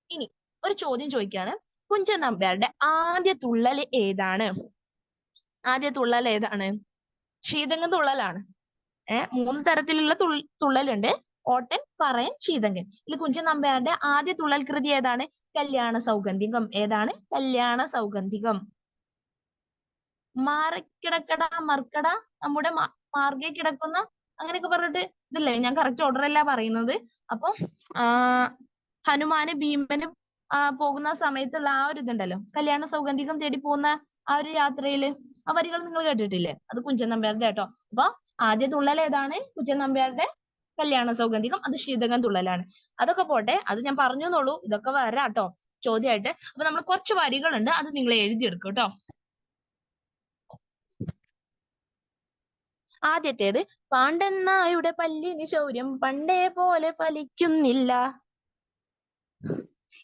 ഇനി ഒരു ചോദ്യം ചോദിക്കാണ്. കുഞ്ചൻ നമ്പ്യാരുടെ ആദ്യ തുള്ളൽ ഏതാണ്? ശീതങ്കം തുള്ളലാണ്. 3 തരത്തിലുള്ള തുള്ളലുണ്ട്. ഓട്ടൻ, പറയൻ, ശീതങ്കൻ. ഇതിൽ കുഞ്ചൻ നമ്പ്യാരുടെ ആദ്യ തുള്ളൽ കൃതി ഏതാണ്? കല്യാണ സൗഗന്ധികം. ഏതാണ്? കല്യാണ സൗഗന്ധികം. മാറിക്കിടക്കട മർക്കട, നമ്മുടെ മാർഗെ കിടക്കുന്ന, അങ്ങനെയൊക്കെ പറഞ്ഞിട്ട് ഇതില്ലേ? ഞാൻ കറക്റ്റ് ഓർഡർ അല്ല പറയുന്നത്. അപ്പൊ ഹനുമാന് ഭീമന് പോകുന്ന സമയത്തുള്ള ആ ഒരു ഇതുണ്ടല്ലോ, കല്യാണ സൗഗന്ധികം തേടി പോകുന്ന ആ ഒരു യാത്രയില് ആ വരികൾ നിങ്ങൾ കേട്ടിട്ടില്ലേ? അത് കുഞ്ചൻ നമ്പ്യാരുടെ കേട്ടോ. അപ്പൊ ആദ്യ തുള്ളൽ ഏതാണ്? കുഞ്ചൻ നമ്പ്യാരുടെ കല്യാണ സൗഗന്ധികം. അത് ശീതകം തുള്ളലാണ്. അതൊക്കെ പോട്ടെ, അത് ഞാൻ പറഞ്ഞു എന്നുള്ളൂ. ഇതൊക്കെ വരാട്ടോ ചോദ്യമായിട്ട്. അപ്പൊ നമ്മൾ കുറച്ച് വരികളുണ്ട്, അത് നിങ്ങൾ എഴുതിയെടുക്കും ട്ടോ. ആദ്യത്തേത്, പാണ്ഡൻ നായുടെ പല്ലിന് ശൗര്യം പണ്ടേ പോലെ ഫലിക്കുന്നില്ല.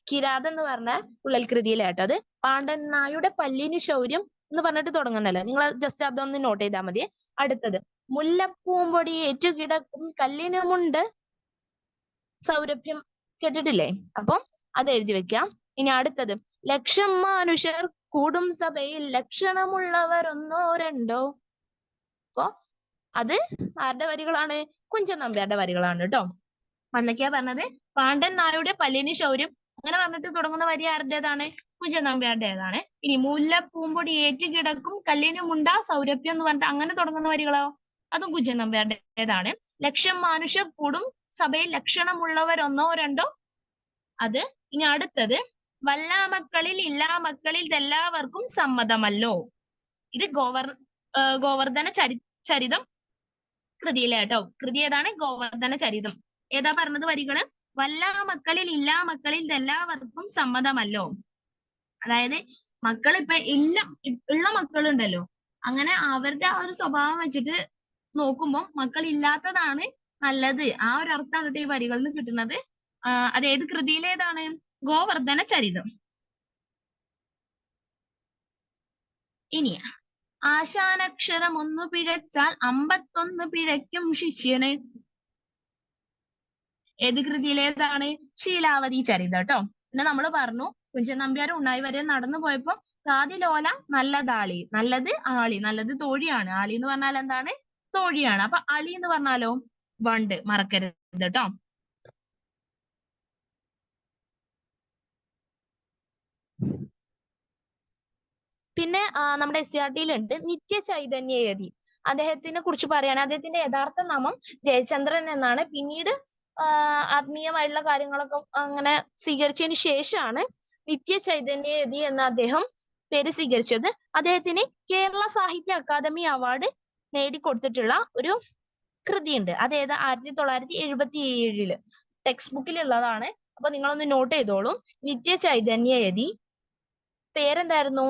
കിരാതം എന്ന് പറഞ്ഞ തുള്ളൽകൃതിയിലാട്ടോ അത്. പാണ്ഡൻ നായുടെ പല്ലിന് ശൗര്യം എന്ന് പറഞ്ഞിട്ട് തുടങ്ങുന്നല്ലോ. നിങ്ങൾ ജസ്റ്റ് അതൊന്ന് നോട്ട് ചെയ്താൽ മതി. അടുത്തത്, മുല്ലപ്പൂമ്പൊടി ഏറ്റുകിടക്കും കല്ലിനുമുണ്ട് സൗരഭ്യം. കേട്ടിട്ടില്ലേ? അപ്പം അത് എഴുതി വെക്കാം. ഇനി അടുത്തത്, ലക്ഷം മനുഷ്യർ കൂടും സഭയിൽ ലക്ഷണമുള്ളവർ ഒന്നോ രണ്ടോ. അപ്പൊ അത് ആരുടെ വരികളാണ്? കുഞ്ചൻ നമ്പ്യാരുടെ വരികളാണ് ട്ടോ. എന്തൊക്കെയാ പറഞ്ഞത്? പാണ്ഡൻ നായുടെ പല്ലിന് ശൗര്യം അങ്ങനെ പറഞ്ഞിട്ട് തുടങ്ങുന്ന വരി ആരുടേതാണ്? കുഞ്ചൻ നമ്പ്യാരുടേതാണ്. ഇനി മുല്ലപ്പൂമ്പൊടി ഏറ്റുകിടക്കും കല്ലിനുമുണ്ടാ സൗരഭ്യം എന്ന് പറഞ്ഞിട്ട് അങ്ങനെ തുടങ്ങുന്ന വരികളോ? അതും കുഞ്ചൻ നമ്പ്യാരുടേതാണ്. ലക്ഷം മനുഷ്യർ കൂടും സഭയിൽ ലക്ഷണമുള്ളവർ ഒന്നോ രണ്ടോ, അത്. ഇനി അടുത്തത്, വല്ലാ മക്കളിൽ ഇല്ലാ മക്കളിൽ എല്ലാവർക്കും സമ്മതമല്ലോ. ഇത് ഗോവർദ്ധന ചരിതം കൃതിയിലെ കേട്ടോ. കൃതി ഏതാണ്? ഗോവർദ്ധന ചരിതം. ഏതാ പറഞ്ഞത് വരികള്? വല്ലാ മക്കളിൽ ഇല്ലാ മക്കളിൽ എല്ലാവർക്കും സമ്മതമല്ലോ. അതായത് മക്കൾ ഇപ്പൊ ഉള്ള മക്കളുണ്ടല്ലോ, അങ്ങനെ അവരുടെ ആ ഒരു സ്വഭാവം വെച്ചിട്ട് നോക്കുമ്പോൾ മക്കൾ ഇല്ലാത്തതാണ് നല്ലത്. ആ ഒരു അർത്ഥമാണ് കേട്ടോ ഈ വരികളിൽ നിന്ന് കിട്ടുന്നത്. അത് ഏത് കൃതിയിലേതാണ്? ഗോവർദ്ധന ചരിതം. ഇനി, ആശാനക്ഷരം ഒന്ന് പിഴച്ചാൽ 51 പിഴയ്ക്കും ശിഷ്യന്. ഏത് കൃതിയിലേതാണ്? ശീലാവതി ചരിതം ട്ടോ. പിന്നെ നമ്മൾ പറഞ്ഞു, കുഞ്ചൻ നമ്പ്യാർ ഉണ്ണായി വരെ നടന്നു പോയപ്പോ കാതിലോല നല്ലതാളി, നല്ലത് ആളി, നല്ലത് തോഴിയാണ്. ആളി എന്ന് പറഞ്ഞാൽ എന്താണ്? തോഴിയാണ്. അപ്പൊ അളി എന്ന് പറഞ്ഞാലോ? വണ്ട്, മറക്കരുത് ട്ടോ. പിന്നെ നമ്മുടെ SCERT ഉണ്ട് നിത്യചൈതന്യയതി. അദ്ദേഹത്തിനെ കുറിച്ച് പറയുകയാണ്. അദ്ദേഹത്തിന്റെ യഥാർത്ഥ നാമം ജയചന്ദ്രൻ എന്നാണ്. പിന്നീട് ആത്മീയമായിട്ടുള്ള കാര്യങ്ങളൊക്കെ അങ്ങനെ സ്വീകരിച്ചതിന് ശേഷമാണ് നിത്യചൈതന്യയതി എന്ന അദ്ദേഹം പേര് സ്വീകരിച്ചത്. അദ്ദേഹത്തിന് കേരള സാഹിത്യ അക്കാദമി അവാർഡ് നേടിക്കൊടുത്തിട്ടുള്ള ഒരു കൃതിയുണ്ട്. അതേത്? 1977 ടെക്സ്റ്റ് ബുക്കിലുള്ളതാണ്. അപ്പൊ നിങ്ങളൊന്ന് നോട്ട് ചെയ്തോളൂ. നിത്യ ചൈതന്യയതി, പേരെന്തായിരുന്നു?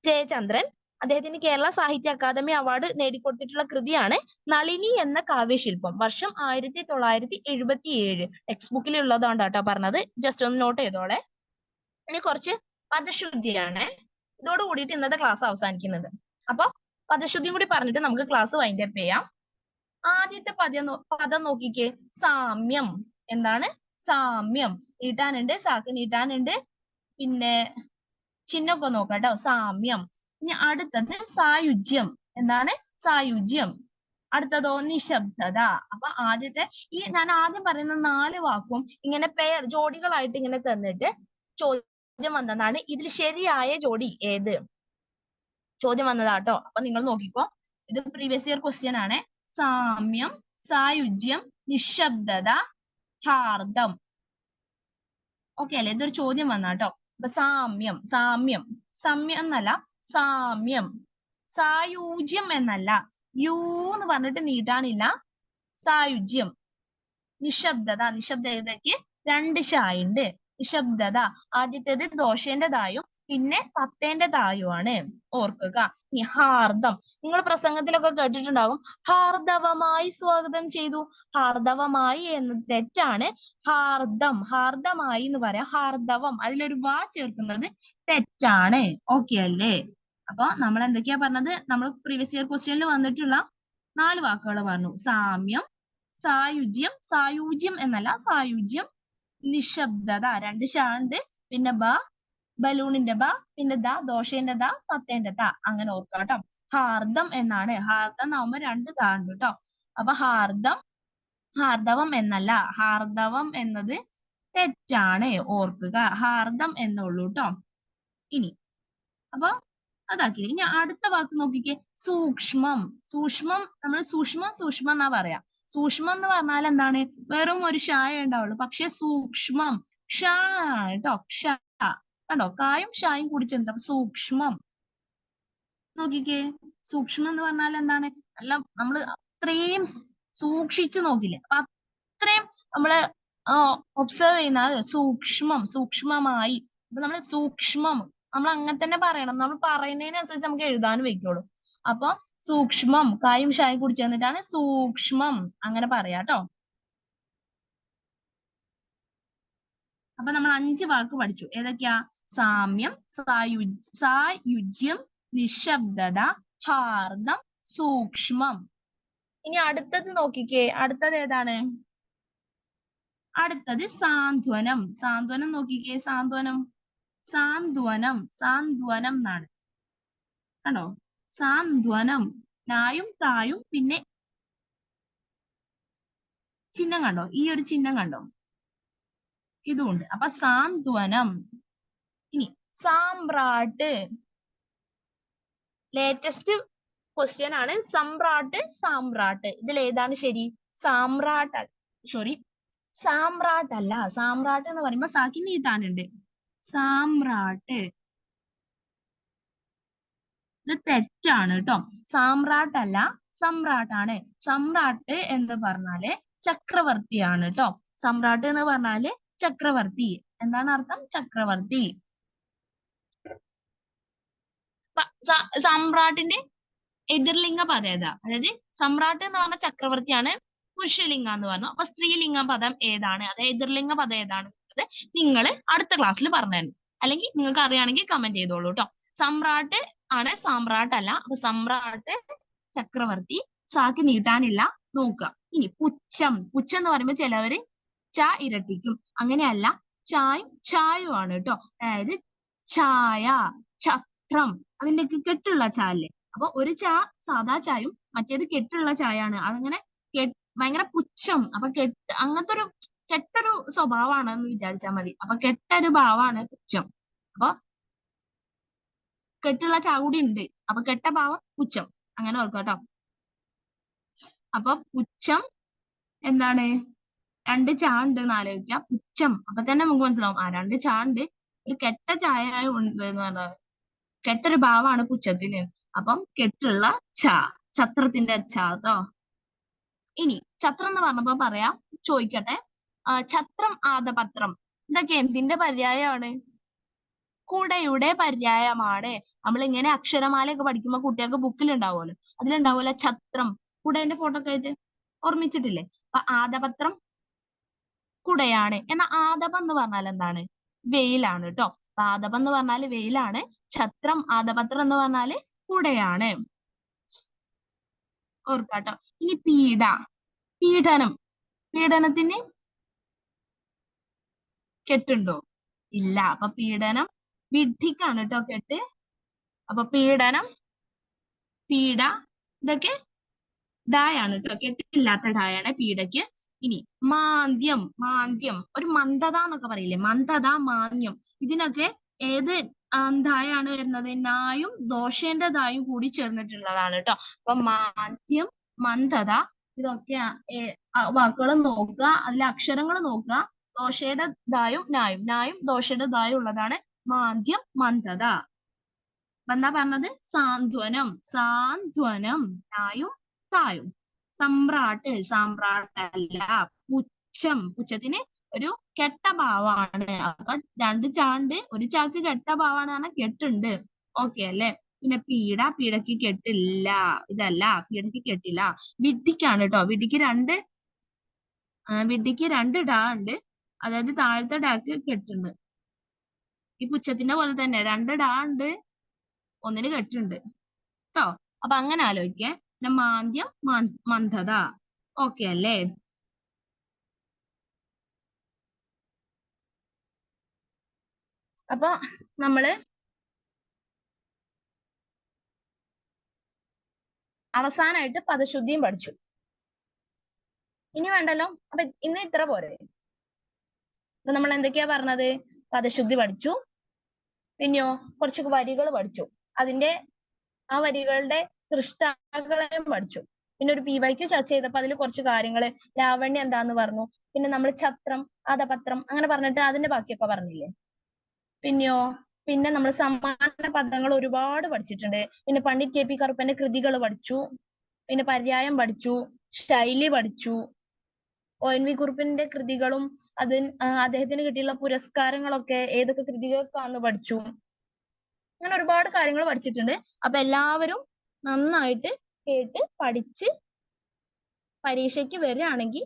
ജയചന്ദ്രൻ. അദ്ദേഹത്തിന് കേരള സാഹിത്യ അക്കാദമി അവാർഡ് നേടിക്കൊടുത്തിട്ടുള്ള കൃതിയാണ് നളിനി എന്ന കാവ്യശില്പം. വർഷം 1977. ടെക്സ്റ്റ് ബുക്കിൽ ഉള്ളതാണ് കേട്ടോ പറഞ്ഞത്. ജസ്റ്റ് ഒന്ന് നോട്ട് ചെയ്തോളെ. ഇനി കുറച്ച് പദശുദ്ധിയാണ്. ഇതോട് കൂടിയിട്ട് ഇന്നത്തെ ക്ലാസ് അവസാനിക്കുന്നുണ്ട്. അപ്പൊ പദശുദ്ധിയും കൂടി പറഞ്ഞിട്ട് നമുക്ക് ക്ലാസ് വൈൻഡ് അപ്പ് ചെയ്യാം. ആദ്യത്തെ പദം നോക്കിക്കേ, സാമ്യം. എന്താണ്? സാമ്യം. നീട്ടാനുണ്ട്, സാക്ക് നീട്ടാനുണ്ട്, പിന്നെ ചിഹ്നമൊക്കെ നോക്കാം കേട്ടോ. സാമ്യം. ഇനി അടുത്തത് സായുജ്യം. എന്താണ്? സായുജ്യം. അടുത്തതോ നിശബ്ദത. അപ്പൊ ആദ്യത്തെ ഞാൻ ആദ്യം പറയുന്ന 4 വാക്കും ഇങ്ങനെ ജോഡികളായിട്ട് ഇങ്ങനെ തന്നിട്ട് ചോദ്യം വന്നതാണ്. ഇതിൽ ശരിയായ ജോഡി ഏത്? ചോദ്യം വന്നതാട്ടോ. അപ്പൊ നിങ്ങൾ നോക്കിക്കോ. ഇത് പ്രീവിയസ് ഇയർ ക്വസ്റ്റ്യൻ ആണ്. സാമ്യം, സായുജ്യം, നിശബ്ദത, ഹാർദം. ഓക്കെ അല്ലെ? ഇതൊരു ചോദ്യം വന്നാട്ടോ. അപ്പൊ സാമ്യം, സാമ്യം, സാമ്യം എന്നല്ല, സാമ്യം. സായുജ്യം എന്നല്ല, യു എന്ന് പറഞ്ഞിട്ട് നീട്ടാനില്ല, സായുജ്യം. നിശബ്ദത, നിശബ്ദതയ്ക്ക് 2 ഷായുണ്ട്. നിശബ്ദത ആദ്യത്തേത് ദോഷേന്റെ തായും പിന്നെ തത്തേന്റെ തായുമാണ്, ഓർക്കുക. ഇനി ഹാർദം. നിങ്ങൾ പ്രസംഗത്തിലൊക്കെ കേട്ടിട്ടുണ്ടാകും, ഹാർദവമായി സ്വാഗതം ചെയ്തു. ഹാർദവമായി എന്ന് തെറ്റാണ്. ഹാർദം, ഹാർദമായി എന്ന് പറയാം. ഹാർദവം, അതിലൊരു വാ ചേർക്കുന്നത് തെറ്റാണ്. ഓക്കെ അല്ലേ? അപ്പൊ നമ്മൾ എന്തൊക്കെയാ പറഞ്ഞത്? നമ്മൾ പ്രീവിയസ് ഇയർ ക്വസ്റ്റ്യനിൽ വന്നിട്ടുള്ള 4 വാക്കുകൾ പറഞ്ഞു. സാമ്യം, സായുജ്യം, സായുജ്യം എന്നല്ല, സായുജ്യം, നിശബ്ദത 2 ഷാ ഉണ്ട്, പിന്നെ ബ, ബലൂണിന്റെ ബ, പിന്നെ ദ, ദോഷേന്റെ ദ, തത്തേന്റെ ത. അങ്ങനെ ഓർക്കുക കേട്ടോ. ഹാർദം എന്നാണ്. ഹാർദം എന്നാവുമ്പോ 2 താ ഉണ്ട് കേട്ടോ. അപ്പൊ ഹാർദം, ഹാർദവം എന്നല്ല, ഹാർദവം എന്നത് തെറ്റാണ്, ഓർക്കുക. ഹാർദം എന്നുള്ളൂ കേട്ടോ. ഇനി അപ്പൊ അതാക്കി. ഇനി അടുത്ത വാക്ക് നോക്കിക്കേ, സൂക്ഷ്മം. സൂക്ഷ്മം, നമ്മൾ സൂക്ഷ്മം സൂക്ഷ്മം എന്നാ പറയാ. സൂക്ഷ്മം എന്ന് പറഞ്ഞാൽ എന്താണ്? വെറും ഒരു ഷായ ഉണ്ടാവുള്ളൂ. പക്ഷെ സൂക്ഷ്മം ക്ഷ ആണ് കേട്ടോ. ക്ഷ കണ്ടോ? കായും ഷായും കൂടി ചേർന്ന് സൂക്ഷ്മം. നോക്കിക്കേ, സൂക്ഷ്മം എന്ന് പറഞ്ഞാൽ എന്താണ്? എല്ലാം നമ്മള് അത്രയും സൂക്ഷിച്ചു നോക്കില്ലേ, അപ്പൊ അത്രയും നമ്മള് ഒബ്സർവ് ചെയ്യുന്ന സൂക്ഷ്മം, സൂക്ഷ്മമായി. അപ്പൊ നമ്മള് സൂക്ഷ്മം നമ്മൾ അങ്ങനെ തന്നെ പറയണം. നമ്മൾ പറയുന്നതിനനുസരിച്ച് നമുക്ക് എഴുതാനും വെക്കുള്ളൂ. അപ്പൊ സൂക്ഷ്മം, കായും ഷായും കൂടി ചേർന്നിട്ടാണ് സൂക്ഷ്മം, അങ്ങനെ പറയാട്ടോ. അപ്പൊ നമ്മൾ 5 വാക്ക് പഠിച്ചു. ഏതൊക്കെയാ? സാമ്യം, സായുജ്യം, നിശബ്ദത, ഹാർദം, സൂക്ഷ്മം. ഇനി അടുത്തത് നോക്കിക്കേ. അടുത്തത് ഏതാണ്? അടുത്തത് സാന്ത്വനം. സാന്ത്വനം നോക്കിക്കേ. സാന്ത്വനം, സാന്ത്വനം, സാന്ത്വനം എന്നാണ്. കണ്ടോ? സാന്ത്വനം. നായും തായും പിന്നെ ചിഹ്നം കണ്ടോ? ഈ ഒരു ചിഹ്നം കണ്ടോ? ഇതുണ്ട്. അപ്പൊ സാന്ത്വനം. ഇനി സാമ്രാട്ട്. ലേറ്റസ്റ്റ് ക്വസ്റ്റ്യൻ ആണ്. സമ്രാട്ട്, സാമ്രാട്ട്. ഇതിൽ ഏതാണ് ശരി? സാമ്രാട്ട്, സോറി, സാമ്രാട്ട് അല്ല. സാമ്രാട്ട് എന്ന് പറയുമ്പോ സാക്കി നീട്ടാനുണ്ട്. സാമ്രാട്ട്, ഇത് തെറ്റാണ് കേട്ടോ. സാമ്രാട്ട് അല്ല, സമ്രാട്ടാണ്. സമ്രാട്ട് എന്ന് പറഞ്ഞാല് ചക്രവർത്തിയാണ് കേട്ടോ. സമ്രാട്ട് എന്ന് പറഞ്ഞാല് ചക്രവർത്തി. എന്താണ് അർത്ഥം? ചക്രവർത്തി. സമ്രാട്ടിന്റെ എതിർലിംഗ പദം ഏതാ? അതായത് സമ്രാട്ട് എന്ന് പറഞ്ഞ ചക്രവർത്തിയാണ്, പുരുഷലിംഗം എന്ന് പറഞ്ഞു. അപ്പൊ സ്ത്രീലിംഗ പദം ഏതാണ്? അതായത് എതിർലിംഗ പദം ഏതാണ്? നിങ്ങൾ അടുത്ത ക്ലാസ്സിൽ പറഞ്ഞു തരും. അല്ലെങ്കിൽ നിങ്ങൾക്ക് അറിയാണെങ്കിൽ കമന്റ് ചെയ്തോളൂ കേട്ടോ. സമ്രാട്ട് ആണ്, സാമ്രാട്ട് അല്ല. അപ്പൊ സമ്രാട്ട് ചക്രവർത്തി, സാക്ക് നീട്ടാനില്ല, നോക്കുക. ഇനി പുച്ഛം. പുച്ഛം എന്ന് പറയുമ്പോൾ ചിലവര് ച ഇരട്ടിക്കും. അങ്ങനെയല്ല, ചായും ചായും ആണ് കേട്ടോ. അതായത് ഛായ, ഛത്രം, അതിന്റെ കെട്ടുള്ള ചായല്ലേ. അപ്പൊ ഒരു ചാ സാധാ ചായും മറ്റേത് കെട്ടുള്ള ചായാണ്. അതങ്ങനെ ഭയങ്കര പുച്ഛം. അപ്പൊ അങ്ങനത്തെ ഒരു കെട്ടൊരു സ്വഭാവമാണ് എന്ന് വിചാരിച്ചാൽ മതി. അപ്പൊ കെട്ടൊരു ഭാവമാണ് പുച്ഛം. അപ്പൊ കെട്ടുള്ള ചാ കൂടി ഉണ്ട്. അപ്പൊ കെട്ട ഭാവം പുച്ഛം, അങ്ങനെ ഓർക്കുക കേട്ടോ. അപ്പൊ പുച്ഛം എന്താണ്? 2 ചാ ഉണ്ട് എന്ന് ആലോചിക്കുക. പുച്ഛം, അപ്പൊ തന്നെ നമുക്ക് മനസ്സിലാവും 2 ചാ ഉണ്ട്, ഒരു കെട്ട ചായ ഉണ്ട് എന്ന് പറഞ്ഞാൽ കെട്ടൊരു ഭാവമാണ് പുച്ഛത്തിന്. അപ്പം കെട്ടുള്ള ച, ഛത്രത്തിന്റെ ച കേട്ടോ. ഇനി ഛത്രം എന്ന് പറഞ്ഞപ്പോ പറയാം, ചോദിക്കട്ടെ. ഛത്രം ആദപത്രം. ഇതൊക്കെ എന്തിന്റെ പര്യായമാണ്? കുടയുടെ പര്യായമാണ്. നമ്മൾ ഇങ്ങനെ അക്ഷരമാലയൊക്കെ പഠിക്കുമ്പോൾ കുട്ടികൾക്ക് ബുക്കിൽ ഉണ്ടാവുമല്ലോ, അതിലുണ്ടാവുമല്ലോ ഛത്രം, കുടേന്റെ ഫോട്ടോ ഒക്കെ ആയിട്ട്, ഓർമ്മിച്ചിട്ടില്ലേ? അപ്പൊ ആദപത്രം കുടയാണ്. എന്നാൽ ആദപം എന്ന് പറഞ്ഞാൽ എന്താണ്? വെയിലാണ് കേട്ടോ. ആദപം എന്ന് പറഞ്ഞാൽ വെയിലാണ്. ഛത്രം, ആദപത്രം എന്ന് പറഞ്ഞാൽ കുടയാണ്. ഓർക്കാട്ടോ. ഇനി പീഡ, പീഡനം, പീഡനത്തിന് കെട്ടുണ്ടോ? ഇല്ല. അപ്പൊ പീഡനം വിഡ്ഢിക്കാണ് കേട്ടോ കെട്ട്. അപ്പൊ പീഡനം, പീഡ, ഇതൊക്കെ ഡായാണ് കേട്ടോ, കെട്ടില്ലാത്ത ഡായാണ് പീഡയ്ക്ക്. ഇനി മാന്ദ്യം, മാന്ദ്യം ഒരു മന്ദത എന്നൊക്കെ പറയില്ലേ, മന്ദത, മാന്ദ്യം, ഇതിനൊക്കെ ഏത് ദായാണ് വരുന്നത്? നായും ദോഷേന്റെ ദായും കൂടി ചേർന്നിട്ടുള്ളതാണ് കേട്ടോ. അപ്പൊ മാന്ദ്യം, മന്ദത, ഇതൊക്കെ വാക്കുകൾ നോക്കുക, അതിലെ അക്ഷരങ്ങൾ നോക്കുക. ദോഷയുടെ ദായും നായും, നായും ദോഷയുടെ ദായും ഉള്ളതാണ് മാന്ദ്യം, മന്ദത. അപ്പൊ എന്താ പറഞ്ഞത്? സാന്ത്വനം, സാന്ത്വനം, നായും തായും. സമ്രാട്ട്, സാമ്രാട്ടല്ല. പുച്ഛം, പുച്ഛത്തിന് ഒരു കെട്ട ഭാവമാണ്. അപ്പൊ രണ്ട് ചാണ്ട് ഒരു ചാക്ക് കെട്ട ഭാവമാണ് പറഞ്ഞാൽ കെട്ടുണ്ട്. ഓക്കെ അല്ലേ? പിന്നെ പീഡ, പീഡയ്ക്ക് കെട്ടില്ല. ഇതല്ല, പീഡയ്ക്ക് കെട്ടില്ല. വിഡ്ഢിക്കാണ് കേട്ടോ. വിഡ്ഢിക്ക് രണ്ട് ഡാ ഉണ്ട്. അതായത് താഴത്തെ ഡാക്ക് കെട്ടുണ്ട്. ഈ പുച്ഛത്തിന്റെ പോലെ തന്നെ രണ്ട് ഡാ ഉണ്ട്, ഒന്നിന് കെട്ടുണ്ട് കേട്ടോ. അപ്പൊ അങ്ങനെ ആലോചിക്കേ. പിന്നെ മാന്ദ്യം, മന്ദത. ഓക്കെ അല്ലേ? അപ്പൊ നമ്മള് അവസാനമായിട്ട് പദശുദ്ധിയും പഠിച്ചു. ഇനി വേണ്ടല്ലോ. അപ്പൊ ഇന്ന് ഇത്ര പോരെ. അപ്പൊ നമ്മൾ എന്തൊക്കെയാ പറഞ്ഞത്? പദശുദ്ധി പഠിച്ചു, പിന്നെയോ കുറച്ച് വരികൾ പഠിച്ചു, അതിന്റെ ആ വരികളുടെ സൃഷ്ടാക്കളെയും പഠിച്ചു. പിന്നെ ഒരു PYQ ചർച്ച ചെയ്തപ്പോൾ അതിൽ കുറച്ച് കാര്യങ്ങള്, ലാവണ്യം എന്താന്ന് പറഞ്ഞു. പിന്നെ നമ്മൾ ഛത്രം, ആദപത്രം അങ്ങനെ പറഞ്ഞിട്ട് അതിന്റെ ബാക്കിയൊക്കെ പറഞ്ഞില്ലേ? പിന്നെയോ പിന്നെ നമ്മൾ സമാന പദങ്ങൾ ഒരുപാട് പഠിച്ചിട്ടുണ്ട്. പിന്നെ പണ്ഡിറ്റ് KP കറുപ്പന്റെ കൃതികൾ പഠിച്ചു, പിന്നെ പര്യായം പഠിച്ചു, ശൈലി പഠിച്ചു, ONV കുറുപ്പിന്റെ കൃതികളും അദ്ദേഹത്തിന് കിട്ടിയുള്ള പുരസ്കാരങ്ങളൊക്കെ ഏതൊക്കെ കൃതികൾക്കാന്ന് പഠിച്ചു. അങ്ങനെ ഒരുപാട് കാര്യങ്ങൾ പഠിച്ചിട്ടുണ്ട്. അപ്പൊ എല്ലാവരും നന്നായിട്ട് കേട്ട് പഠിച്ച് പരീക്ഷയ്ക്ക് വരികയാണെങ്കിൽ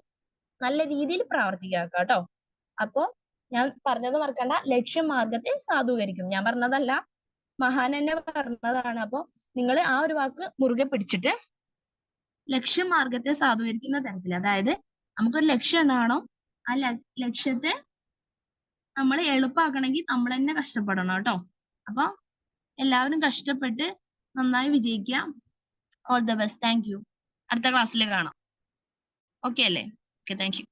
നല്ല രീതിയിൽ പ്രവർത്തിക്കുക കേട്ടോ. അപ്പൊ ഞാൻ പറഞ്ഞത് മറക്കണ്ട, ലക്ഷ്യമാർഗത്തെ സാധൂകരിക്കും. ഞാൻ പറഞ്ഞതല്ല, മഹാൻ തന്നെ പറഞ്ഞതാണ്. അപ്പൊ നിങ്ങൾ ആ ഒരു വാക്ക് മുറുകെ പിടിച്ചിട്ട് ലക്ഷ്യമാർഗത്തെ സാധൂകരിക്കുന്ന തരത്തിൽ, അതായത് നമുക്കൊരു ലക്ഷ്യം ഉണ്ടാവണം, ആ ലക്ഷ്യത്തെ നമ്മൾ എളുപ്പമാക്കണമെങ്കിൽ നമ്മൾ തന്നെ കഷ്ടപ്പെടണം കേട്ടോ. അപ്പൊ എല്ലാവരും കഷ്ടപ്പെട്ട് നന്നായി വിജയിക്കുക. All the best. Thank you. അടുത്ത ക്ലാസ്സിൽ കാണാം. ഓക്കെ അല്ലേ? Okay, thank U.